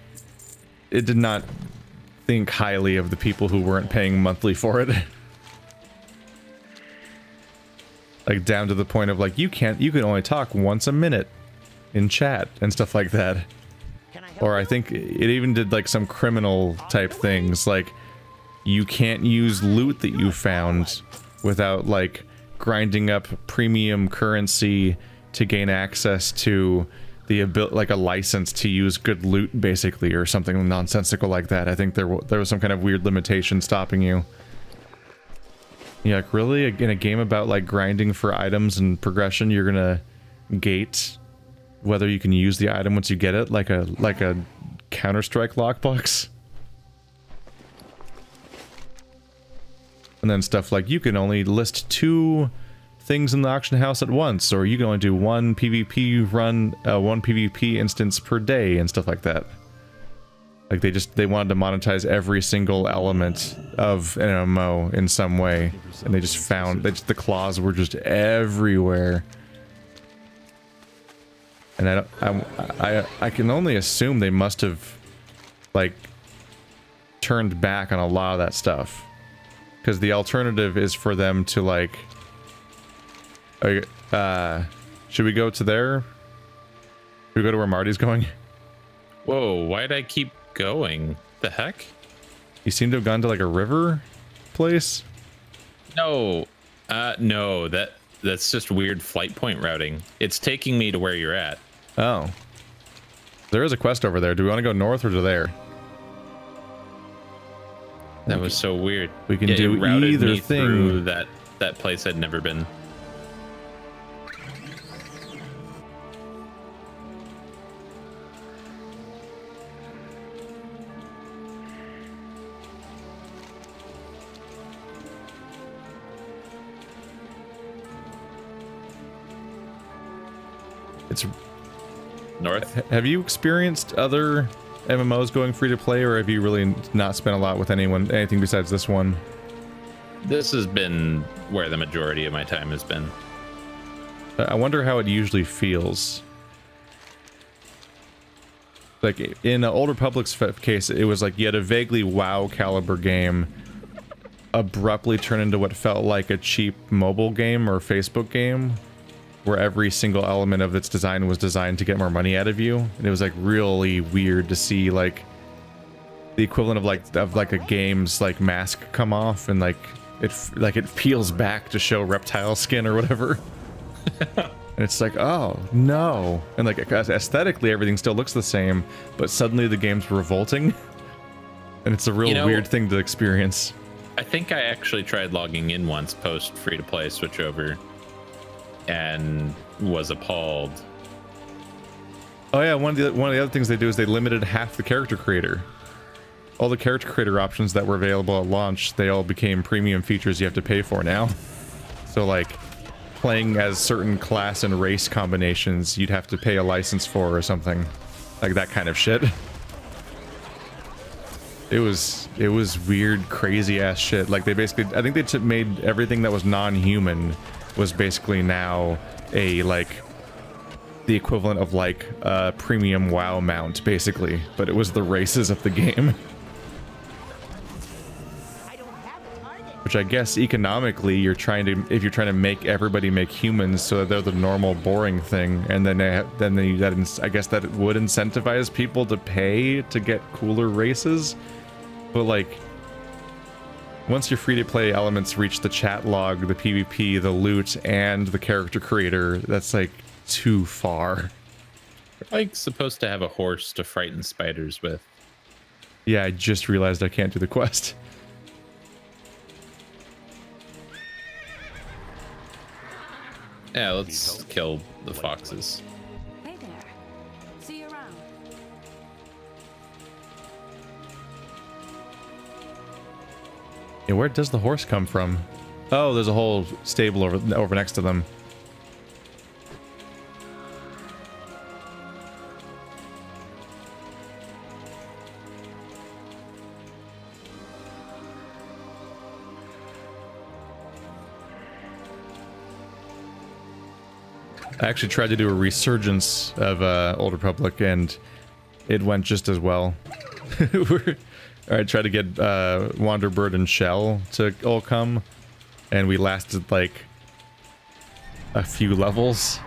think highly of the people who weren't paying monthly for it. Like down to the point of like, you can only talk once a minute in chat and stuff like that. Or I think it even did like some criminal type things, like you can't use loot that you found without like grinding up premium currency to gain access to the like a license to use good loot, basically, or something nonsensical like that. I think there was some kind of weird limitation stopping you. Yeah, like really, in a game about like grinding for items and progression, you're gonna gate whether you can use the item once you get it, like a Counter-Strike lockbox. And then stuff like you can only list 2 things in the auction house at once, or you can only do one PvP run, one PvP instance per day, and stuff like that. Like they wanted to monetize every single element of an MMO in some way, and they just found that the claws were just everywhere. And I can only assume they must have like turned back on a lot of that stuff, because the alternative is for them to like should we go to there? Should we go to where Marty's going? Whoa, why'd I keep going? The heck? You seem to have gone to like a river place? No. No, that's just weird flight point routing. It's taking me to where you're at. Oh. There is a quest over there. Do we want to go north or to there? That was so weird. We can Yeah, do it routed either me thing. through that place I'd never been. It's North? Have you experienced other MMOs going free to play, or have you really not spent a lot with anything besides this one? This has been where the majority of my time has been. I wonder how it usually feels. Like in Old Republic's case, it was like you had a vaguely WoW caliber game abruptly turn into what felt like a cheap mobile game or Facebook game, where every single element of its design was designed to get more money out of you, and it was like really weird to see like the equivalent of like a game's like mask come off and like it peels back to show reptile skin or whatever. And it's like, oh no, and like aesthetically everything still looks the same, but suddenly the game's revolting, and it's a real weird thing to experience. I think I actually tried logging in once post free to play switchover and was appalled. Oh yeah, one of the other things they do is they limited half the character creator. All the character creator options that were available at launch, they all became premium features you have to pay for now. So like playing as certain class and race combinations you'd have to pay a license for or something. Like that kind of shit. It was weird, crazy ass shit. Like they basically, I think they made everything that was non-human was basically now a like the equivalent of like a premium WoW mount, basically. But it was the races of the game. Which I guess economically you're trying to, if you're trying to make everybody make humans so that they're the normal boring thing, and then I guess that would incentivize people to pay to get cooler races. But like, once your free-to-play elements reach the chat log, the PvP, the loot, and the character creator, that's like too far. You're like supposed to have a horse to frighten spiders with. Yeah, I just realized I can't do the quest. Yeah, let's kill the foxes. Hey there. See you around. Yeah, where does the horse come from? Oh, there's a whole stable over next to them. I actually tried to do a resurgence of Old Republic, and it went just as well. I tried to get Wanderbird and Shell to all come, and we lasted like a few levels.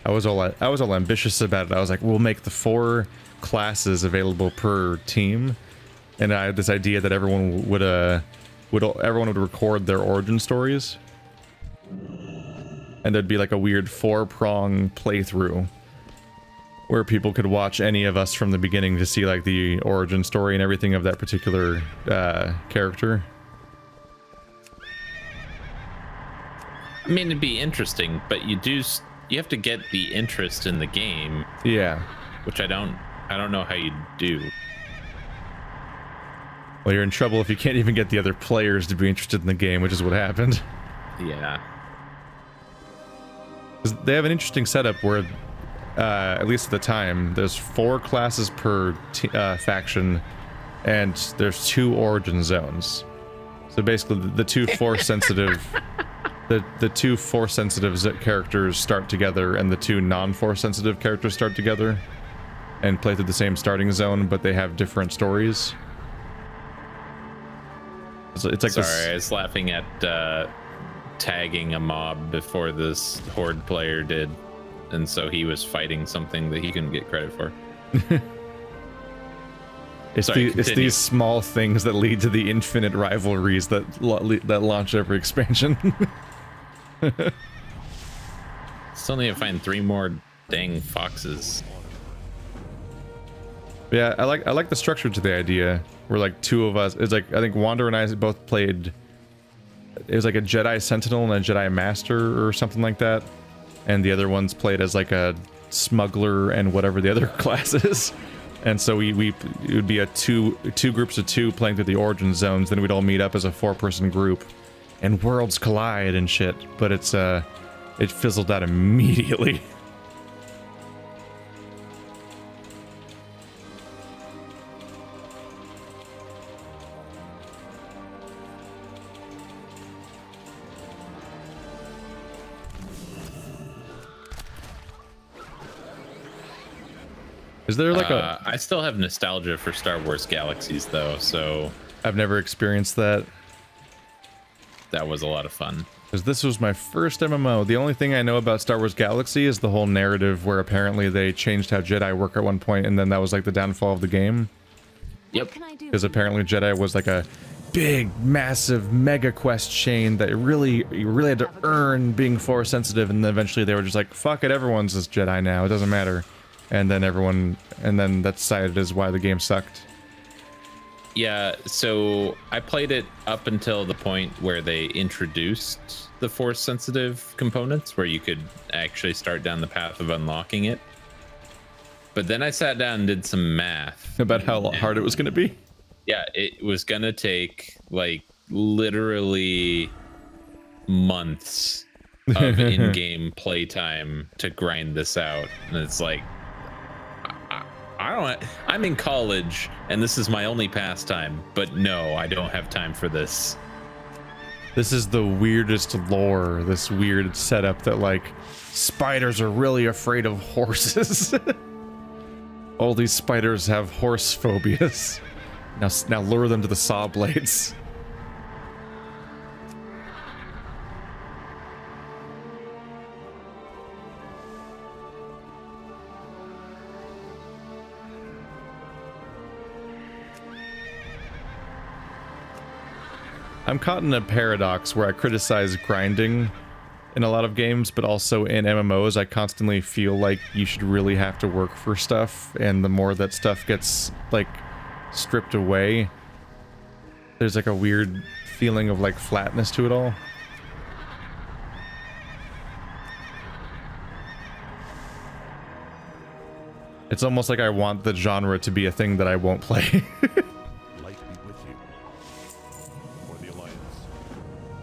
I was all ambitious about it. I was like, we'll make the 4 classes available per team. And I had this idea that everyone would record their origin stories, and there'd be like a weird 4-prong playthrough where people could watch any of us from the beginning to see like the origin story and everything of that particular character. I mean, it'd be interesting, but you have to get the interest in the game. Yeah, which I don't know how you do. Well, you're in trouble if you can't even get the other players to be interested in the game, which is what happened. Yeah. They have an interesting setup where, at least at the time, there's 4 classes per faction, and there's 2 origin zones. So basically, the two Force-sensitive, the two Force-sensitive characters start together, and the 2 non-Force-sensitive characters start together, and play through the same starting zone, but they have different stories. It's like Sorry, I was laughing at tagging a mob before this Horde player did, and so he was fighting something that he couldn't get credit for. It's these small things that lead to the infinite rivalries that launch every expansion. Still need to find 3 more dang foxes. Yeah, I like the structure to the idea. Where like 2 of us, it's like I think Wander and I both played. It was like a Jedi Sentinel and a Jedi Master or something like that, and the other ones played as like a smuggler and whatever the other class is. And so it would be a two groups of 2 playing through the origin zones. Then we'd all meet up as a 4-person group, and worlds collide and shit. But it fizzled out immediately. Is there like I still have nostalgia for Star Wars Galaxies though, so I've never experienced that. That was a lot of fun. Because this was my first MMO. The only thing I know about Star Wars Galaxy is the whole narrative where apparently they changed how Jedi work at one point, and then that was like the downfall of the game. Yep. Because apparently Jedi was like a big, massive mega quest chain that you really had to earn being Force sensitive, and then eventually they were just like, fuck it, everyone's this Jedi now, it doesn't matter. And then that's cited as why the game sucked. Yeah, so I played it up until the point where they introduced the Force sensitive components, where you could actually start down the path of unlocking it. But then I sat down and did some math About how hard it was going to be? Yeah, it was gonna take like literally months of in-game playtime to grind this out, and it's like I don't. I'm in college, and this is my only pastime. But no, I don't have time for this. This is the weirdest lore. This weird setup that like spiders are really afraid of horses. All these spiders have horse phobias. Now lure them to the saw blades. I'm caught in a paradox where I criticize grinding in a lot of games, but also in MMOs I constantly feel like you should really have to work for stuff, and the more that stuff gets like stripped away, there's like a weird feeling of like flatness to it all. It's almost like I want the genre to be a thing that I won't play.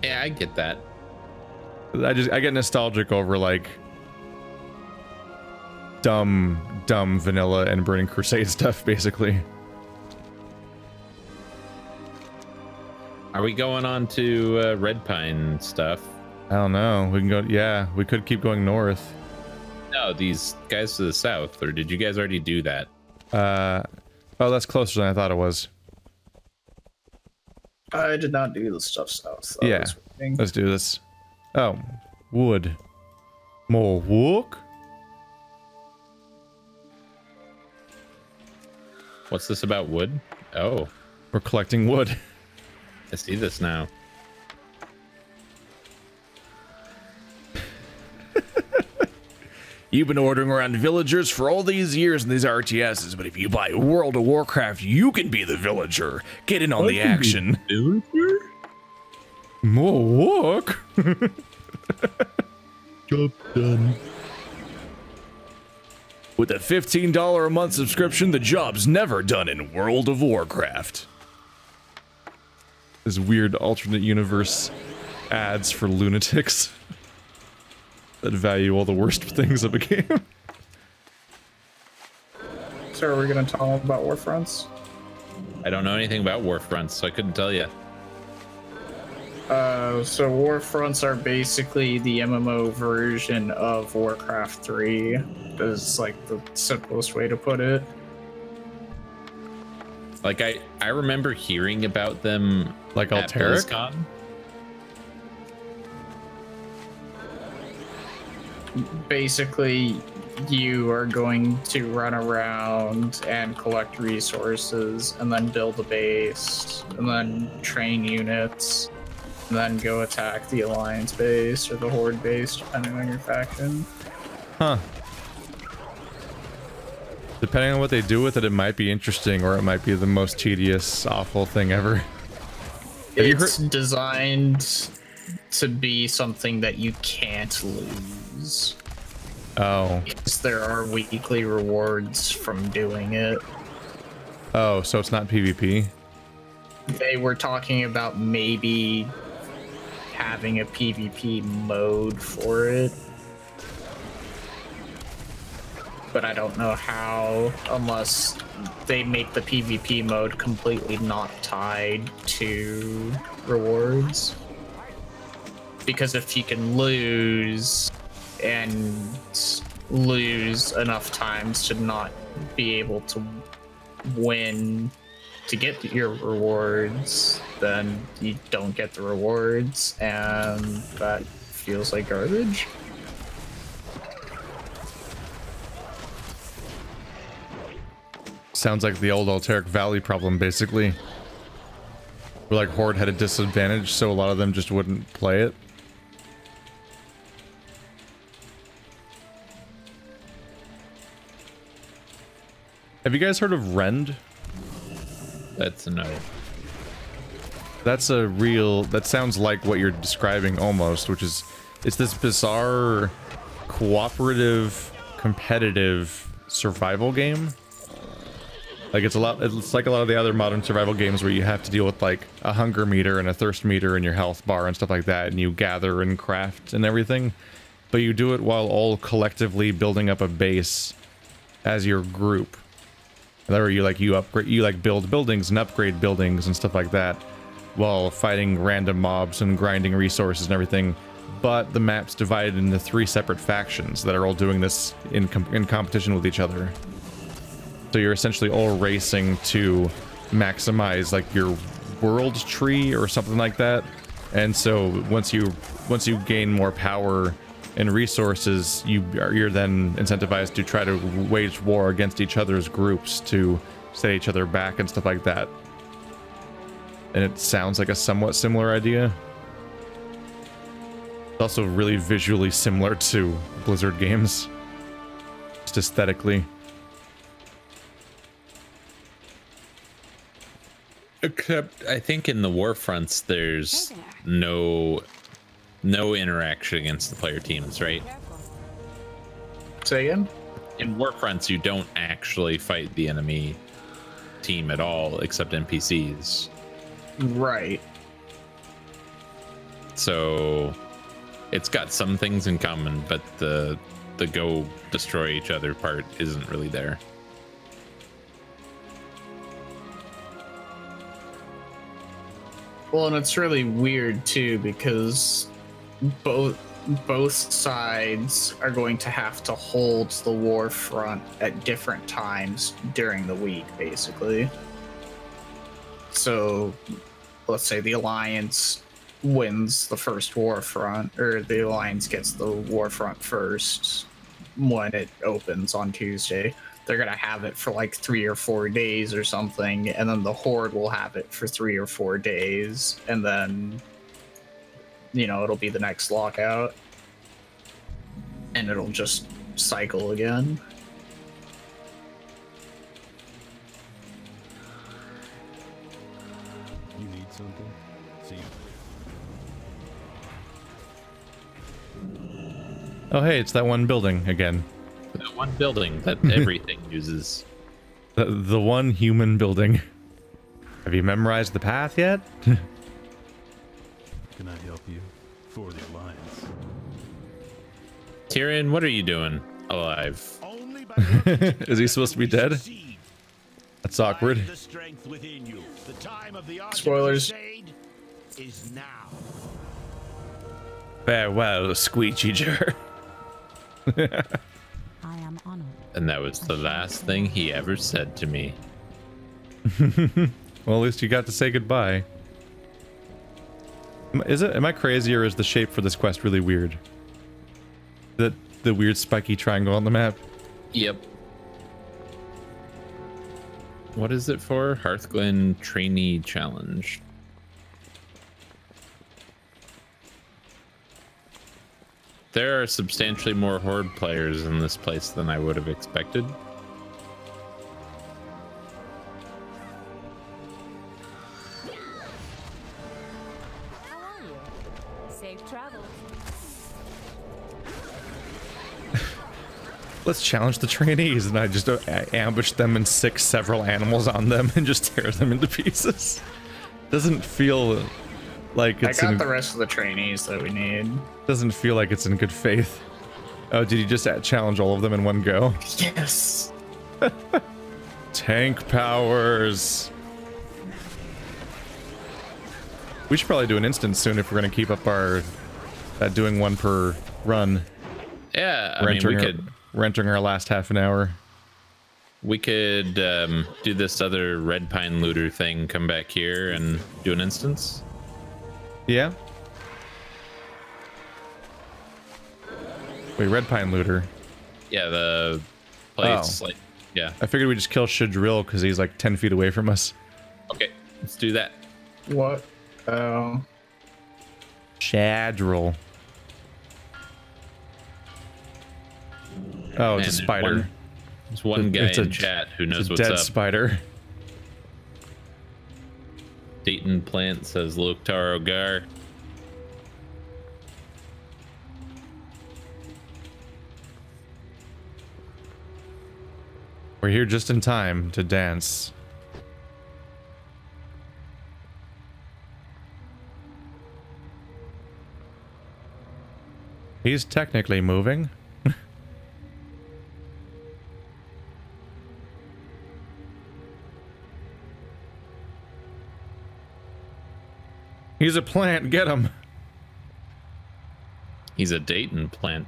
Yeah, I get that. I get nostalgic over like dumb vanilla and Burning Crusade stuff, basically. Are we going on to Red Pine stuff? I don't know. We can go. Yeah, we could keep going north. No, these guys to the south. Or did you guys already do that? Oh, that's closer than I thought it was. I did not do the stuff south. So Yeah, let's do this. Oh, wood. More wook? What's this about wood? Oh. We're collecting wood. I see this now. You've been ordering around villagers for all these years in these RTSs, but if you buy World of Warcraft, you can be the villager. Get in on the action. More work. Job done. With a $15 a month subscription, the job's never done in World of Warcraft. This weird alternate universe ads for lunatics that value all the worst things of a game. So are we going to talk about Warfronts? I don't know anything about Warfronts, so I couldn't tell you. So Warfronts are basically the MMO version of Warcraft 3. Is like the simplest way to put it. Like I remember hearing about them like at Alteric? BlizzCon. Basically, you are going to run around and collect resources, and then build a base, and then train units, and then go attack the Alliance base or the Horde base, depending on your faction. Huh. Depending on what they do with it, it might be interesting, or it might be the most tedious, awful thing ever. It's designed to be something that you can't lose. Oh. Because there are weekly rewards from doing it. Oh, so it's not PvP? They were talking about maybe having a PvP mode for it. But I don't know how, unless they make the PvP mode completely not tied to rewards. Because if you can lose and lose enough times to not be able to win to get your rewards, then you don't get the rewards, and that feels like garbage. Sounds like the old Alteric Valley problem, basically. Where like Horde had a disadvantage, so a lot of them just wouldn't play it. Have you guys heard of Rend? That's a no. That's a real... That sounds like what you're describing almost, which is... It's this bizarre, cooperative, competitive survival game. Like it's like a lot of the other modern survival games where you have to deal with like a hunger meter and a thirst meter and your health bar and stuff like that, and you gather and craft and everything. But you do it while all collectively building up a base as your group. Where you build buildings and upgrade buildings and stuff like that, while fighting random mobs and grinding resources and everything. But the map's divided into 3 separate factions that are all doing this in competition with each other. So you're essentially all racing to maximize like your world tree or something like that. And so once you gain more power and resources, you're then incentivized to try to wage war against each other's groups to set each other back and stuff like that. And it sounds like a somewhat similar idea. It's also really visually similar to Blizzard games, just aesthetically. Except, I think in the Warfronts, there's no interaction against the player teams, right? Say again? In Warfronts, you don't actually fight the enemy team at all, except NPCs. Right. So it's got some things in common, but the go destroy each other part isn't really there. Well, and it's really weird too because both sides are going to have to hold the war front at different times during the week, basically. So let's say the Alliance wins the first war front, or the Alliance gets the war front first when it opens on Tuesday. They're gonna have it for like 3 or 4 days or something, and then the Horde will have it for 3 or 4 days, and then, you know, it'll be the next lockout, and it'll just cycle again. You need something? See you. Oh hey, it's that one building again. That one building that everything uses. The one human building. Have you memorized the path yet? Can I help you? For the Alliance. Tyrion, what are you doing alive? Only by Is he supposed to be dead? That's awkward. the strength within you. The time of the Spoilers. is now. Farewell, Squeegee Jar. I am honored. And that was the last thing he ever said to me. Well, at least you got to say goodbye. Am I crazy, or is the shape for this quest really weird? The weird spiky triangle on the map? Yep. What is it for? Hearthglen Trainee Challenge. There are substantially more Horde players in this place than I would have expected. How are you? Safe travels. Let's challenge the trainees, and I just ambush them and sick several animals on them and just tear them into pieces. Doesn't feel like it's I got the rest of the trainees that we need. Doesn't feel like it's in good faith. Oh, did you just challenge all of them in one go? Yes. Tank powers. We should probably do an instance soon if we're going to keep up our doing one per run. Yeah, I mean, We're entering our last half an hour. we could do this other Red Pine looter thing, come back here and do an instance. Yeah. Wait, Red Pine looter. Yeah, the place, Oh. like, yeah. I figured we just kill Shadrill because he's like 10 feet away from us. Okay, let's do that. What? Oh. Shadrill. Oh, it's a Man, spider. There's one guy It's in chat who knows what's dead up. spider. Dayton Plant says Loktar Ogar. We're here just in time to dance. He's technically moving. He's a plant, get him. He's a Dayton plant.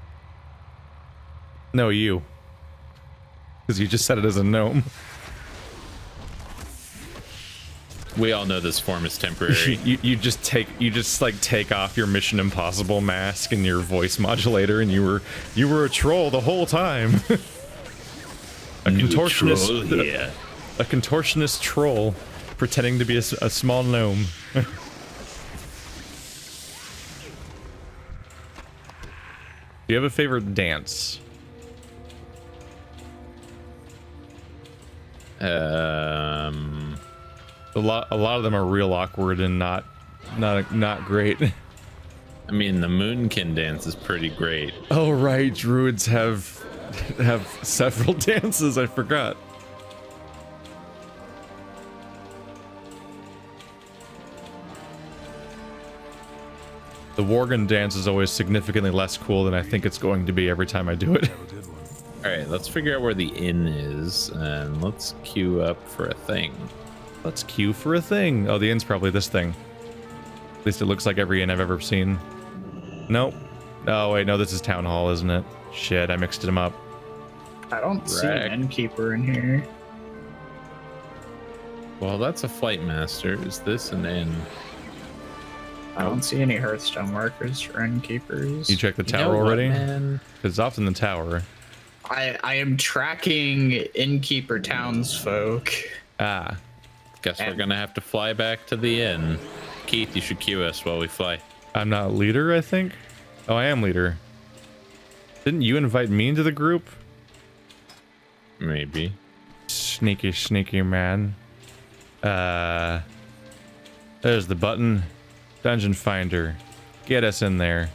No, you. Because you just said it as a gnome. We all know this form is temporary. you just take off your Mission Impossible mask and your voice modulator, and you were a troll the whole time. A contortionist, yeah. A contortionist troll pretending to be a small gnome. Do you have a favorite dance? A lot of them are real awkward and not great. I mean, the Moonkin dance is pretty great. Oh right, druids have several dances. I forgot. The Worgen dance is always significantly less cool than I think it's going to be every time I do it. All right, let's figure out where the inn is, and let's queue up for a thing. Let's queue for a thing. Oh, the inn's probably this thing. At least it looks like every inn I've ever seen. Nope. Oh wait, no, this is Town Hall, isn't it? Shit, I mixed them up. I don't see an innkeeper in here. Well, that's a flight master. Is this an inn? I don't see any Hearthstone markers or innkeepers. You checked the tower You know what, already? man? It's often the tower. I am tracking innkeeper townsfolk. Ah. Guess we're gonna have to fly back to the inn. Keith, you should queue us while we fly. I'm not leader, I think? Oh, I am leader. Didn't you invite me into the group? Maybe. Sneaky, sneaky man. There's the button. Dungeon Finder. Get us in there.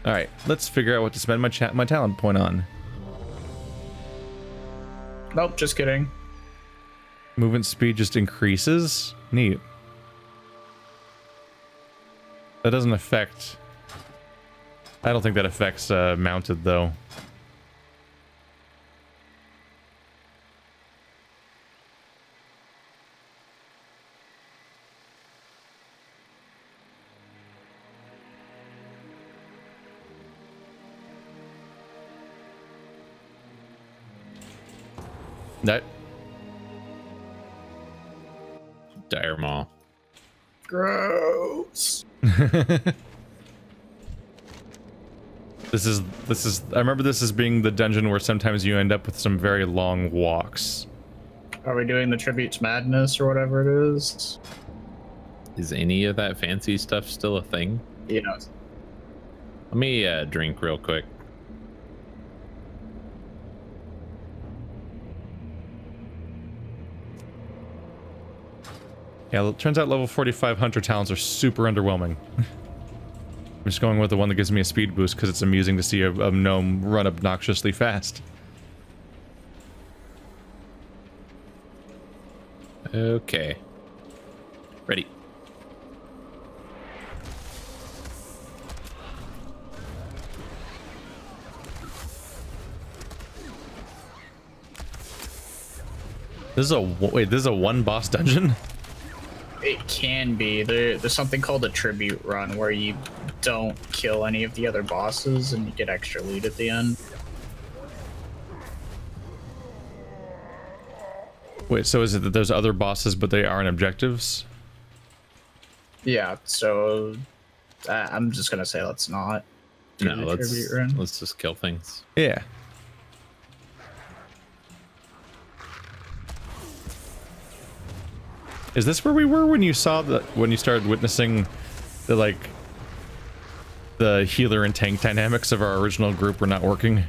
Alright, let's figure out what to spend my talent point on. Nope, just kidding. Movement speed just increases? Neat. That doesn't affect... I don't think that affects mounted, though. That... Dire Maw. Gross. This is I remember this as being the dungeon where sometimes you end up with some very long walks. Are we doing the Tribute to Madness or whatever it is? Is any of that fancy stuff still a thing? Yeah. Let me drink real quick. Yeah, it turns out level 45 hunter talents are super underwhelming. I'm just going with the one that gives me a speed boost because it's amusing to see a gnome run obnoxiously fast. Okay. Ready. This is a one boss dungeon? It can be. There's something called a tribute run where you don't kill any of the other bosses and you get extra loot at the end. Wait, so is it that there's other bosses but they aren't objectives? Yeah, so I'm just gonna say let's not do No, the tribute run. let's just kill things. Yeah. Is this where we were when you started witnessing the the healer and tank dynamics of our original group were not working?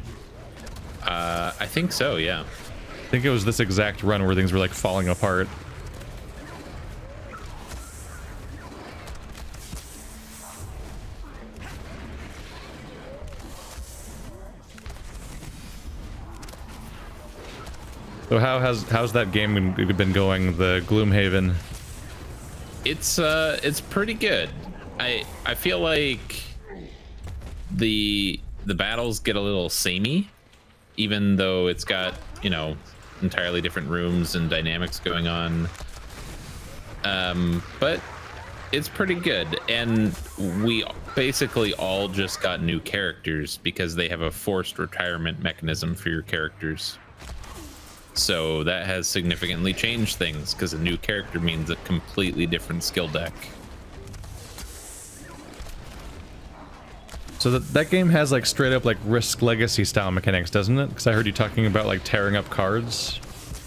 I think so, yeah. I think it was this exact run where things were like falling apart. So how's that game been going, the Gloomhaven? It's pretty good. I feel like the battles get a little samey, even though it's got, you know, entirely different rooms and dynamics going on. But it's pretty good, and we basically all just got new characters because they have a forced retirement mechanism for your characters. So that has significantly changed things, because a new character means a completely different skill deck. So that game has like straight up like Risk Legacy style mechanics, doesn't it? Because I heard you talking about like tearing up cards.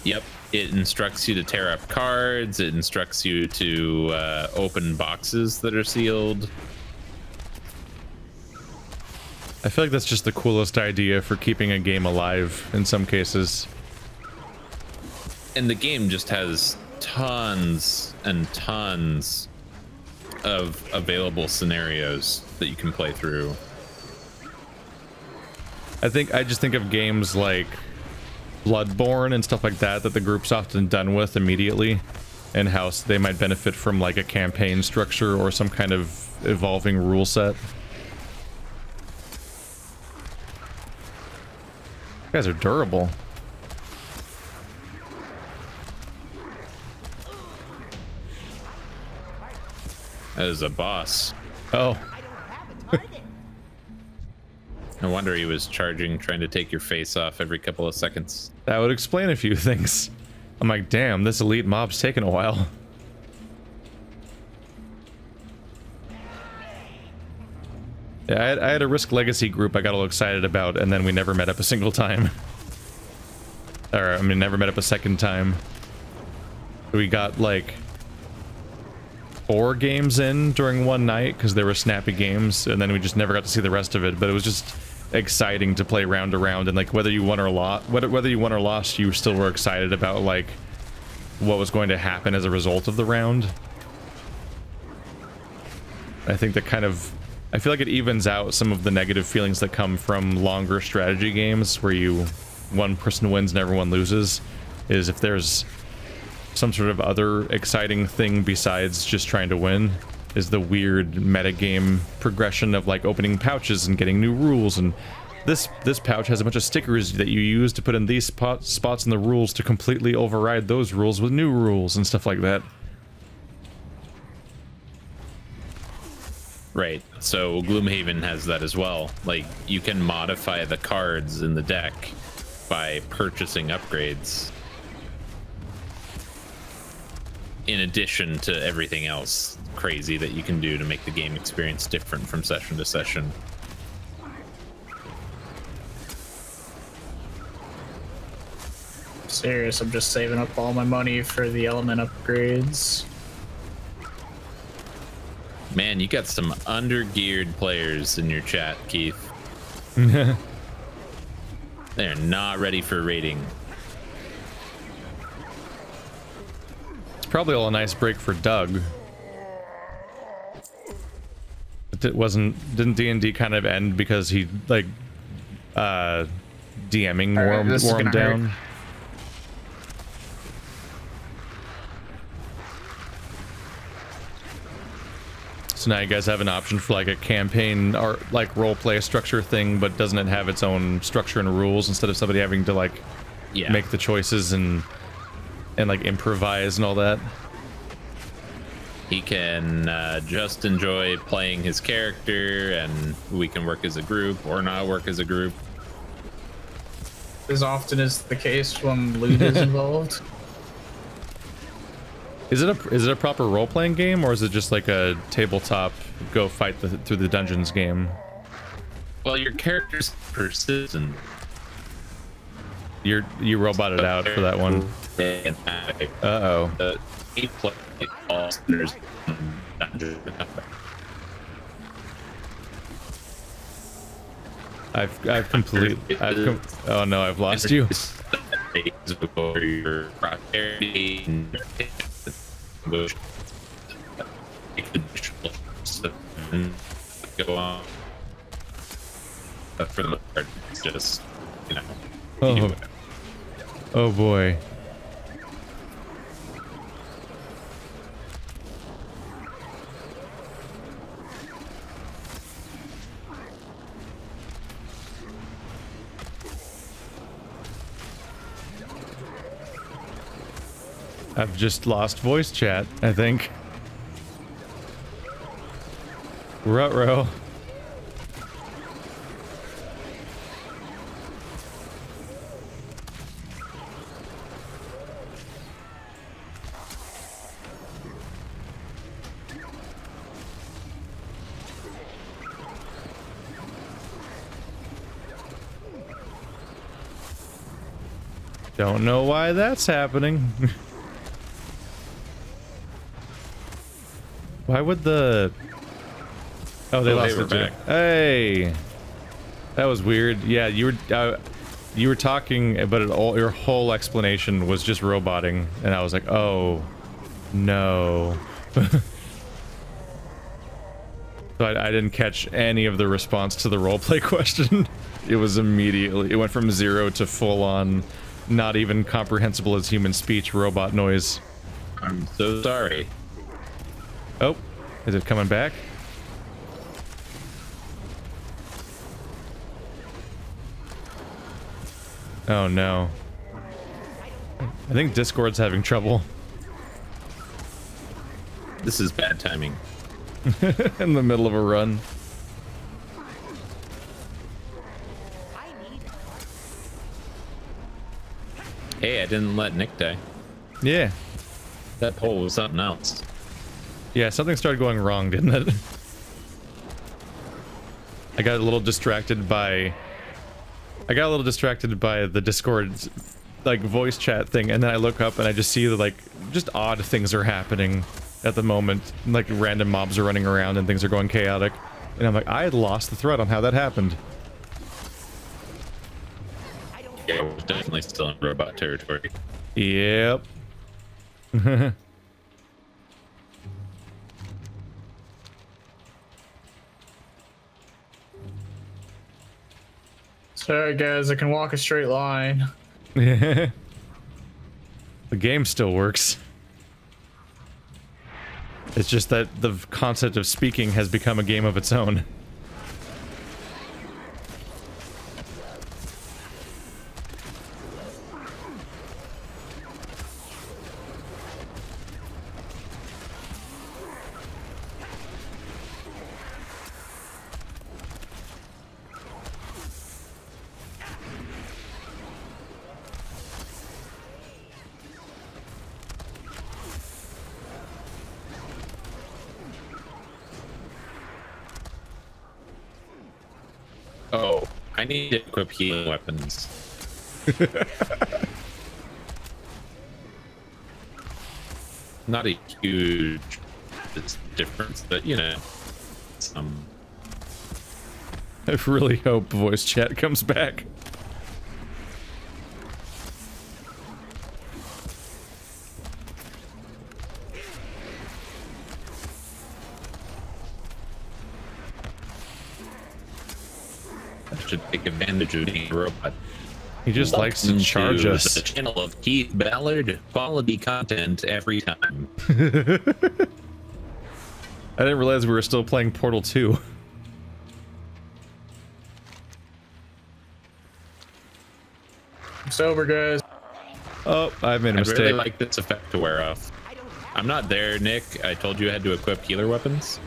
Yep, it instructs you to tear up cards. It instructs you to open boxes that are sealed. I feel like that's just the coolest idea for keeping a game alive in some cases. And the game just has tons and tons of available scenarios that you can play through. I just think of games like Bloodborne and stuff like that the group's often done with immediately, and how they might benefit from like a campaign structure or some kind of evolving rule set. You guys are durable. That is a boss. Oh. No wonder he was charging, trying to take your face off every couple of seconds. That would explain a few things. I'm like, damn, this elite mob's taking a while. Yeah, I had a Risk Legacy group I got all excited about, and then we never met up a single time. Or, I mean, never met up a second time. We got, like, 4 games in during one night, because they were snappy games, and then we just never got to see the rest of it, but it was just exciting to play round to round, and, like, whether you won or lost, you still were excited about, like, what was going to happen as a result of the round. I think that kind of... I feel like it evens out some of the negative feelings that come from longer strategy games where one person wins and everyone loses, is if there's some sort of other exciting thing besides just trying to win, is the weird metagame progression of like opening pouches and getting new rules, and this pouch has a bunch of stickers that you use to put in these spots in the rules to completely override those rules with new rules and stuff like that. Right, so Gloomhaven has that as well. Like, you can modify the cards in the deck by purchasing upgrades, in addition to everything else crazy that you can do to make the game experience different from session to session. Serious, I'm just saving up all my money for the element upgrades. Man, you got some under-geared players in your chat, Keith. They're not ready for raiding. It's probably all a nice break for Doug. Didn't D&D kind of end because he, like, DMing wore him down? Hurt. So now you guys have an option for like a campaign or like role play structure thing, but doesn't it have its own structure and rules instead of somebody having to like make the choices and like improvise and all that? He can just enjoy playing his character, and we can work as a group or not work as a group. As often is the case when loot is involved. Is it a proper role-playing game, or is it just like a tabletop go fight through the dungeons game? Well, your character's persistent. You roboted out for that one. Uh-oh. Oh no, I've lost you. Go on. But for the most part, it's just, you know. Oh boy. I've just lost voice chat, I think. Ruh-roh. Don't know why that's happening. Why would the... Oh, they lost it back. Hey! That was weird. Yeah, you were talking, but your whole explanation was just roboting, and I was like, oh, no. So I didn't catch any of the response to the roleplay question. It was immediately... It went from 0 to full-on, not even comprehensible as human speech robot noise. I'm so sorry. Oh, is it coming back? Oh no. I think Discord's having trouble. This is bad timing. In the middle of a run. Hey, I didn't let Nick die. Yeah. That pole was something else. Yeah, something started going wrong, didn't it? I got a little distracted by the Discord like voice chat thing, and then I look up and I just see that like just odd things are happening at the moment. Like random mobs are running around and things are going chaotic. And I'm like, I had lost the thread on how that happened. Yeah, we're definitely still in robot territory. Yep. Sorry guys, I can walk a straight line. The game still works. It's just that the concept of speaking has become a game of its own. Oh, I need to equip healing weapons. Not a huge difference, but you know, some. I really hope voice chat comes back. Should take advantage of being a robot. He just likes to charge us. The channel of Keith Ballard, quality content every time. I didn't realize we were still playing Portal 2. I'm sober, guys. Oh, I made a mistake. I'd really like this effect to wear off. I'm not there, Nick. I told you I had to equip healer weapons.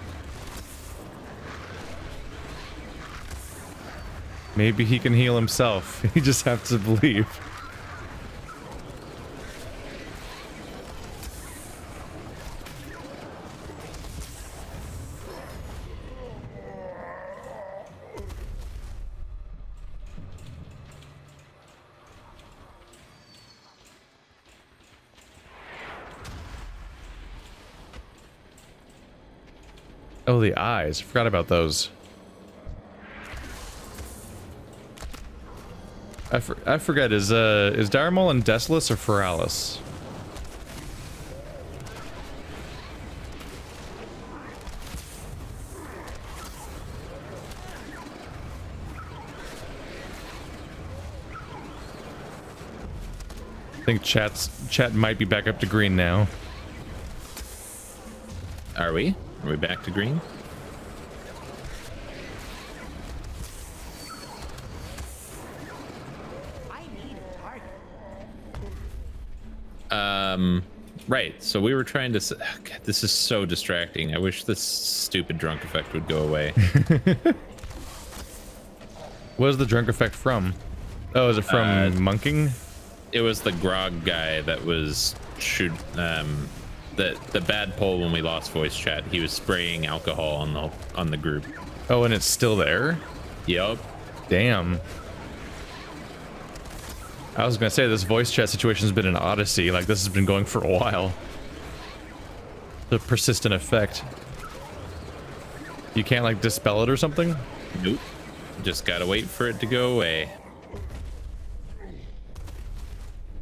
Maybe he can heal himself. He just has to believe. Oh, the eyes. Forgot about those. I forget, is Darmol and Desolus or Feralis? I think chat might be back up to green now. Are we? Are we back to green? I need a target. Right. So we were trying to. God, this is so distracting. I wish this stupid drunk effect would go away. What is the drunk effect from? Oh, is it from monking? It was the grog guy that was the bad pull when we lost voice chat. He was spraying alcohol on the group. Oh, and it's still there? Yup. Damn. I was gonna say this voice chat situation has been an odyssey. Like this has been going for a while. The persistent effect. You can't like dispel it or something? Nope. Just gotta wait for it to go away.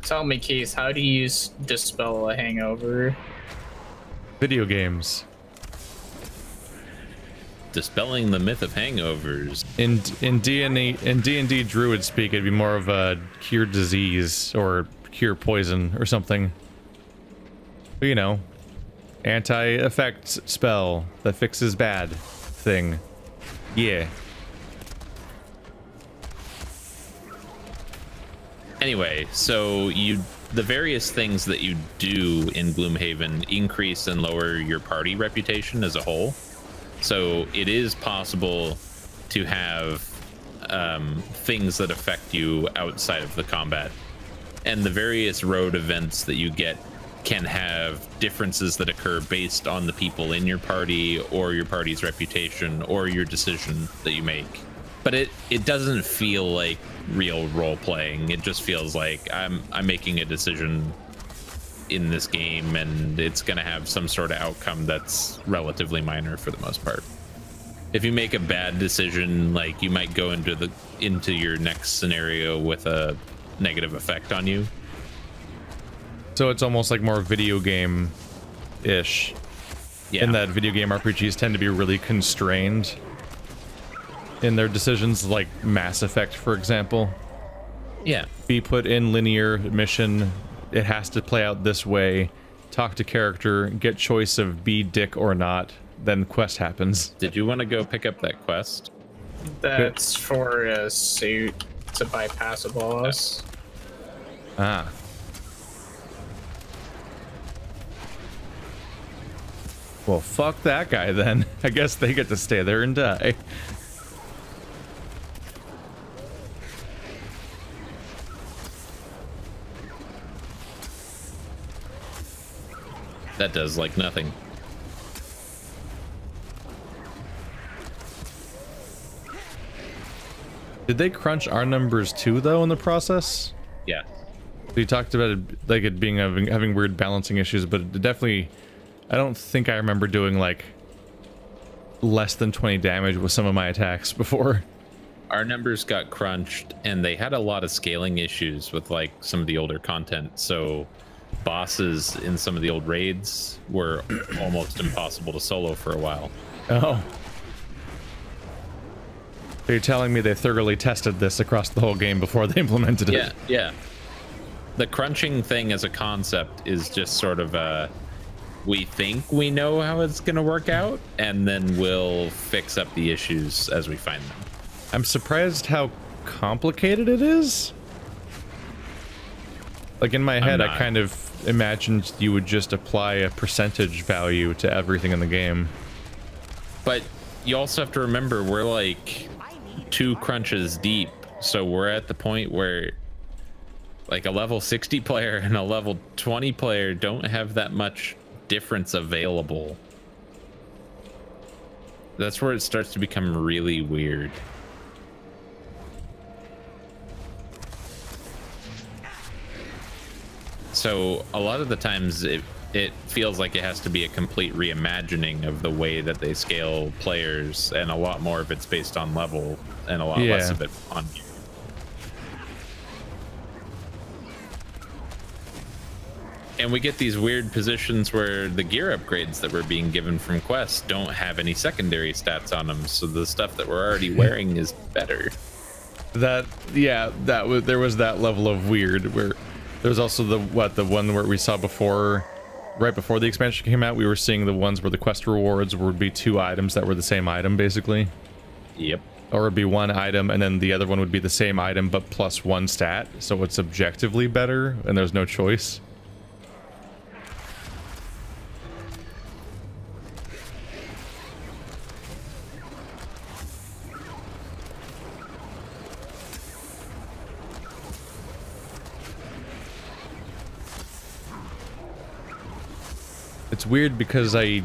Tell me, Keith, how do you dispel a hangover? Video games. Dispelling the myth of hangovers. In D&D druid speak, it'd be more of a cure disease or cure poison or something. But, you know, anti-effect spell that fixes bad thing. Yeah. Anyway, so the various things that you do in Gloomhaven increase and lower your party reputation as a whole. So it is possible to have things that affect you outside of the combat. And the various road events that you get can have differences that occur based on the people in your party or your party's reputation or your decision that you make. But it doesn't feel like real role playing. It just feels like I'm making a decision in this game and it's gonna have some sort of outcome that's relatively minor for the most part. If you make a bad decision, like you might go into your next scenario with a negative effect on you. So it's almost like more video game ish. Yeah. In that video game RPGs tend to be really constrained in their decisions, like Mass Effect, for example. Yeah. Be put in linear mission. It has to play out this way. Talk to character. Get choice of be dick or not. Then quest happens. Did you want to go pick up that quest? That's for a suit to bypass a boss. Ah. Well, fuck that guy then. I guess they get to stay there and die. That does like nothing. Did they crunch our numbers too, though, in the process? Yeah. We talked about it, like it being having weird balancing issues, but it definitely, I don't think I remember doing like less than 20 damage with some of my attacks before. Our numbers got crunched, and they had a lot of scaling issues with like some of the older content. So bosses in some of the old raids were almost impossible to solo for a while. Oh. So you're telling me they thoroughly tested this across the whole game before they implemented it? Yeah, yeah. The crunching thing as a concept is just sort of a, we think we know how it's going to work out, and then we'll fix up the issues as we find them. I'm surprised how complicated it is. Like in my head, I kind of imagined you would just apply a percentage value to everything in the game. But you also have to remember, we're like 2 crunches deep, so we're at the point where like a level 60 player and a level 20 player don't have that much difference available. That's where it starts to become really weird. So a lot of the times it feels like it has to be a complete reimagining of the way that they scale players, and a lot more of it's based on level and a lot less of it on you. And we get these weird positions where the gear upgrades that we're being given from quests don't have any secondary stats on them, so the stuff that we're already wearing is better. There was that level of weird where There's also the one where we saw before, right before the expansion came out, we were seeing the ones where the quest rewards would be 2 items that were the same item, basically. Yep. Or it'd be 1 item, and then the other one would be the same item, but plus 1 stat, so it's objectively better, and there's no choice. It's weird because I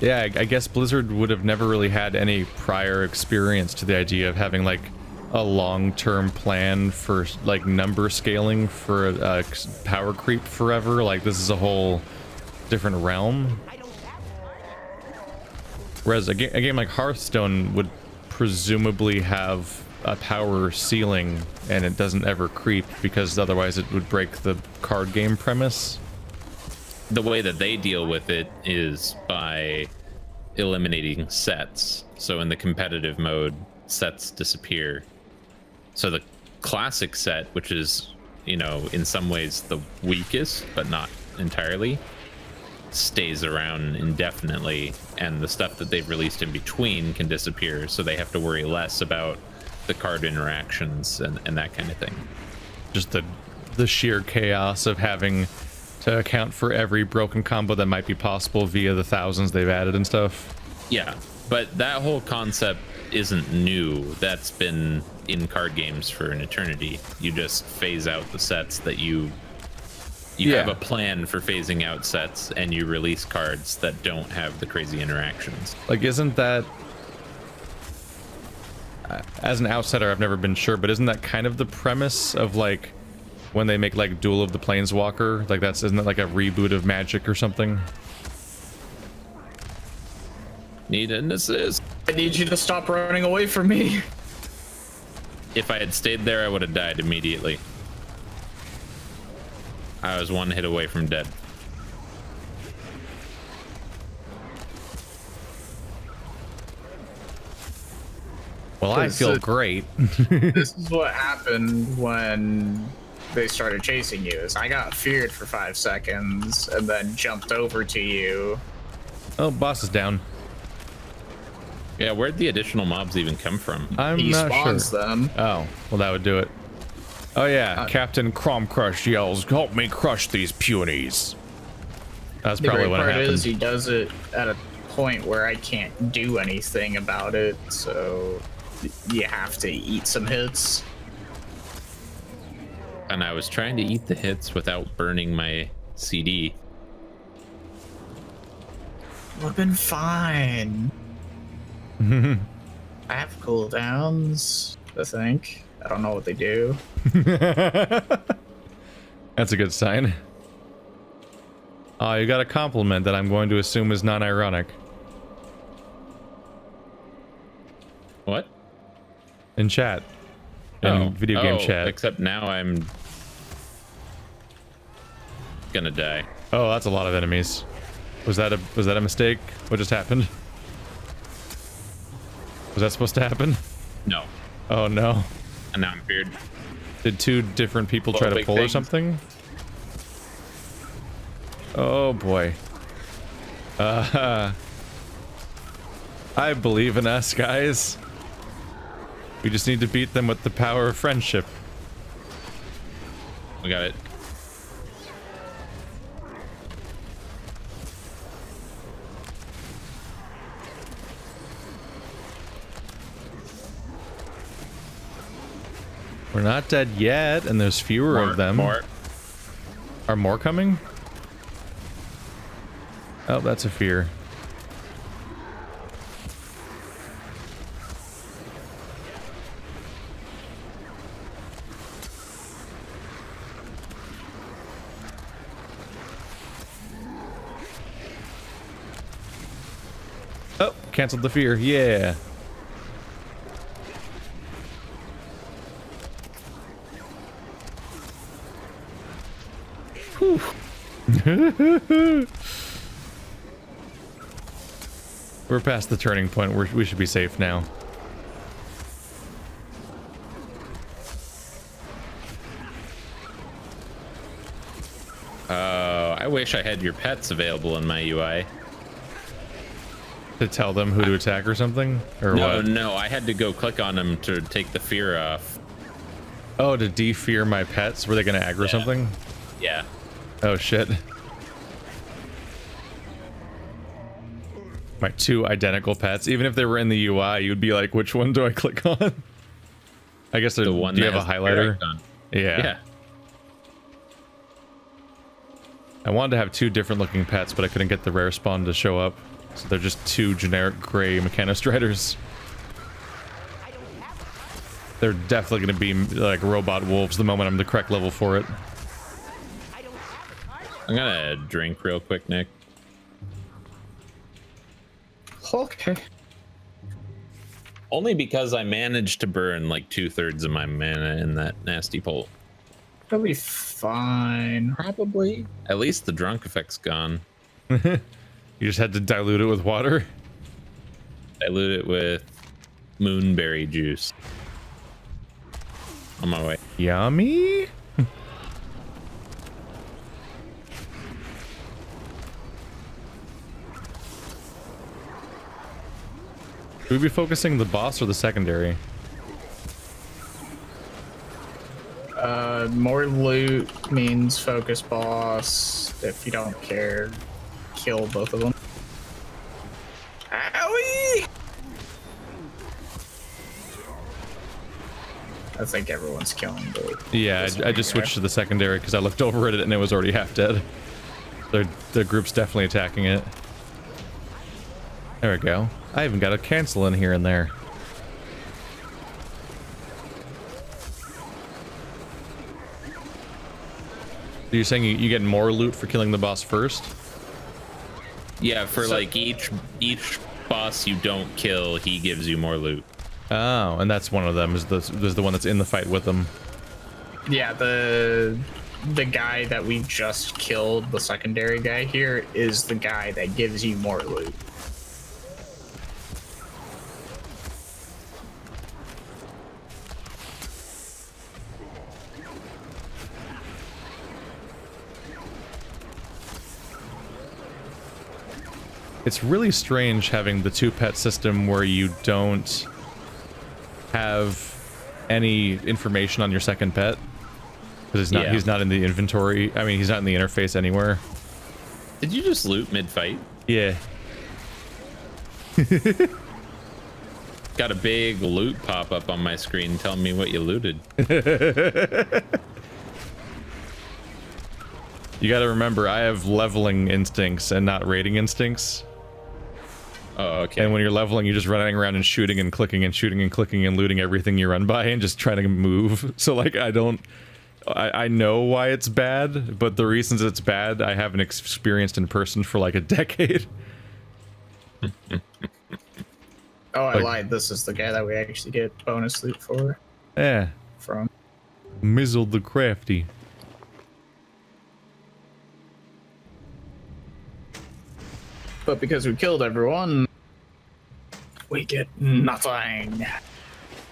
guess Blizzard would have never really had any prior experience to the idea of having like a long-term plan for like number scaling for power creep forever. Like this is a whole different realm. Whereas a game like Hearthstone would presumably have a power ceiling and it doesn't ever creep because otherwise it would break the card game premise. The way that they deal with it is by eliminating sets. So in the competitive mode, sets disappear. So the classic set, which is, you know, in some ways the weakest, but not entirely, stays around indefinitely, and the stuff that they've released in between can disappear, so they have to worry less about the card interactions and that kind of thing. Just the sheer chaos of having to account for every broken combo that might be possible via the thousands they've added and stuff. Yeah, but that whole concept isn't new. That's been in card games for an eternity. You just phase out the sets that you have a plan for phasing out sets, and you release cards that don't have the crazy interactions. Like, isn't that, as an outsider, I've never been sure, but isn't that kind of the premise of like when they make like Duel of the Planeswalker? Like isn't that like a reboot of Magic or something? Need an assist. I need you to stop running away from me. If I had stayed there, I would have died immediately. I was 1 hit away from dead. Well, I feel great. This is what happened when they started chasing you. Is I got feared for 5 seconds and then jumped over to you. Oh, boss is down. Yeah, where'd the additional mobs even come from? I'm He not spawns sure. them. Oh, well, that would do it. Oh yeah, Captain Cromcrush yells, "Help me crush these punies." That's The probably great what part happened. is he does it at a point where I can't do anything about it, so you have to eat some hits. And I was trying to eat the hits without burning my CD. Would have been fine. I have cooldowns, I think. I don't know what they do. That's a good sign. Oh, you got a compliment that I'm going to assume is non-ironic. What? In chat. In video game chat. Except now I'm gonna die. Oh, that's a lot of enemies. Was that a mistake? What just happened? Was that supposed to happen? No. Oh no. And now I'm feared. Did 2 different people try to big pull or things. something? Oh boy. I believe in us, guys. We just need to beat them with the power of friendship. We got it. We're not dead yet, and there's fewer of them. More. Are more coming? Oh, that's a fear. Oh, canceled the fear. Yeah. We're past the turning point. We should be safe now. I wish I had your pets available in my UI. To tell them who to attack or something? Or No, what? no, I had to go click on them to take the fear off. Oh, to de-fear my pets? Were they going to aggro something? Yeah. Oh, shit. My 2 identical pets. Even if they were in the UI, you'd be like, which one do I click on? I guess The one do you that have a has the fear highlighter? icon. Yeah. Yeah. I wanted to have 2 different looking pets, but I couldn't get the rare spawn to show up. So they're just 2 generic gray Mechanostriders. They're definitely going to be like robot wolves the moment I'm the correct level for it. I'm gonna drink real quick, Nick. Okay. Only because I managed to burn like 2/3 of my mana in that nasty pole. That'll be fine. Probably. At least the drunk effect's gone. You just had to dilute it with water? Dilute it with moonberry juice. On my way. Yummy? Should we be focusing the boss or the secondary? More loot means focus boss. If you don't care, kill both of them. Owie! I think everyone's killing both. Yeah, I just switched to the secondary because I looked over at it and it was already half dead. The group's definitely attacking it. There we go. I even got a cancel in here and there. You're saying you get more loot for killing the boss first? Yeah, for like each boss you don't kill, he gives you more loot. Oh, and that's one of them. Is the one that's in the fight with them? Yeah, the guy that we just killed, the secondary guy here, is the guy that gives you more loot. It's really strange having the 2-pet system where you don't have any information on your second pet. Because he's not in the inventory. I mean, he's not in the interface anywhere. Did you just loot mid-fight? Yeah. Got a big loot pop up on my screen telling me what you looted. You gotta remember, I have leveling instincts and not raiding instincts. Oh, okay. And when you're leveling, you're just running around and shooting and clicking and shooting and clicking and looting everything you run by and just trying to move. So like, I know why it's bad, but the reasons it's bad, I haven't experienced in person for like a decade. Oh, I lied. This is the guy that we actually get bonus loot for. Yeah. From. Mizzle the Crafty. But because we killed everyone, we get nothing.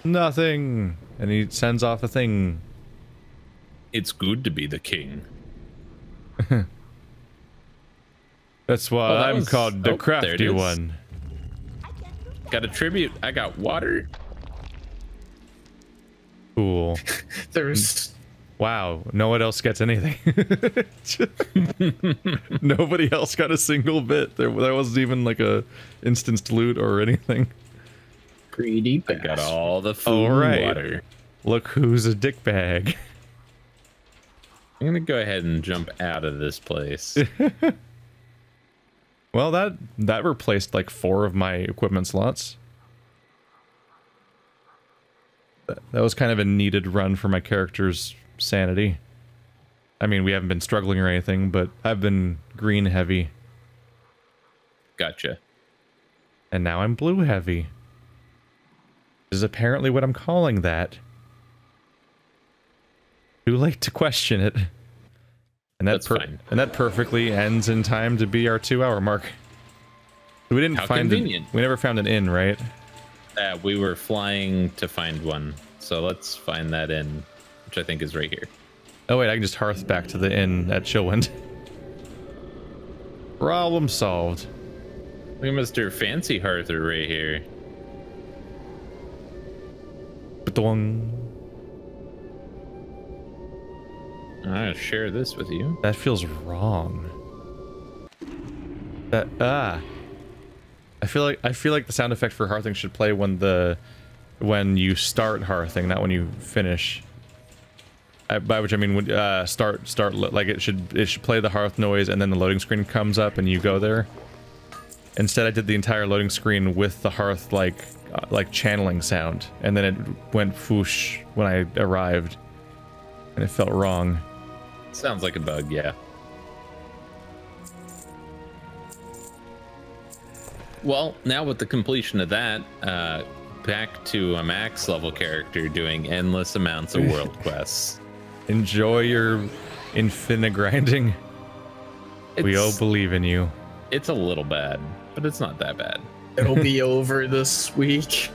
Nothing. And he sends off a thing. It's good to be the king. That's why I'm called the crafty one. Got a tribute. I got water. Cool. There's... Wow, no one else gets anything. Nobody else got a single bit. There wasn't even like a instanced loot or anything. Greedy bastard. Got all the food and water. Look who's a dickbag. I'm gonna go ahead and jump out of this place. Well, that replaced like 4 of my equipment slots. That was kind of a needed run for my character's sanity. I mean, we haven't been struggling or anything, but I've been green heavy. Gotcha. And now I'm blue heavy. This is apparently what I'm calling that. Too late to question it. And that's fine. And that perfectly ends in time to be our 2-hour mark. We didn't find it. We never found an inn, right? We were flying to find one. So let's find that inn, which I think is right here. Oh wait, I can just hearth back to the inn at Chillwind. Problem solved. Look at Mr. Fancy Arthur right here. Ba-dong. I'm gonna share this with you. That feels wrong. That I feel like the sound effect for hearthing should play when you start hearthing, not when you finish. By which I mean start like it should play the hearth noise and then the loading screen comes up and you go there. Instead, I did the entire loading screen with the hearth like channeling sound, and then it went whoosh when I arrived, and it felt wrong. Sounds like a bug, yeah. Well, now with the completion of that, back to a max level character doing endless amounts of world quests. Enjoy your infinite grinding. We all believe in you. It's a little bad, but it's not that bad. It'll be over this week.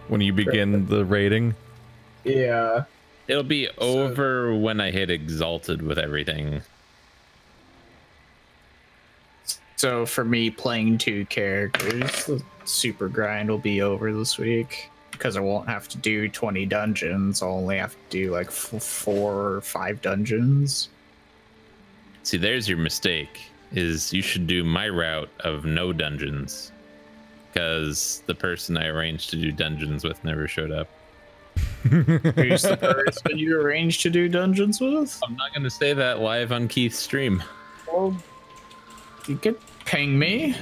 When you begin the raiding? Yeah. It'll be over when I hit Exalted with everything. So for me, playing 2 characters, the super grind will be over this week. Because I won't have to do 20 dungeons. I'll only have to do like 4 or 5 dungeons. See, there's your mistake. Is you should do my route of no dungeons. Because the person I arranged to do dungeons with never showed up. Who's the person you arranged to do dungeons with? I'm not going to say that live on Keith's stream. Well, you could ping me.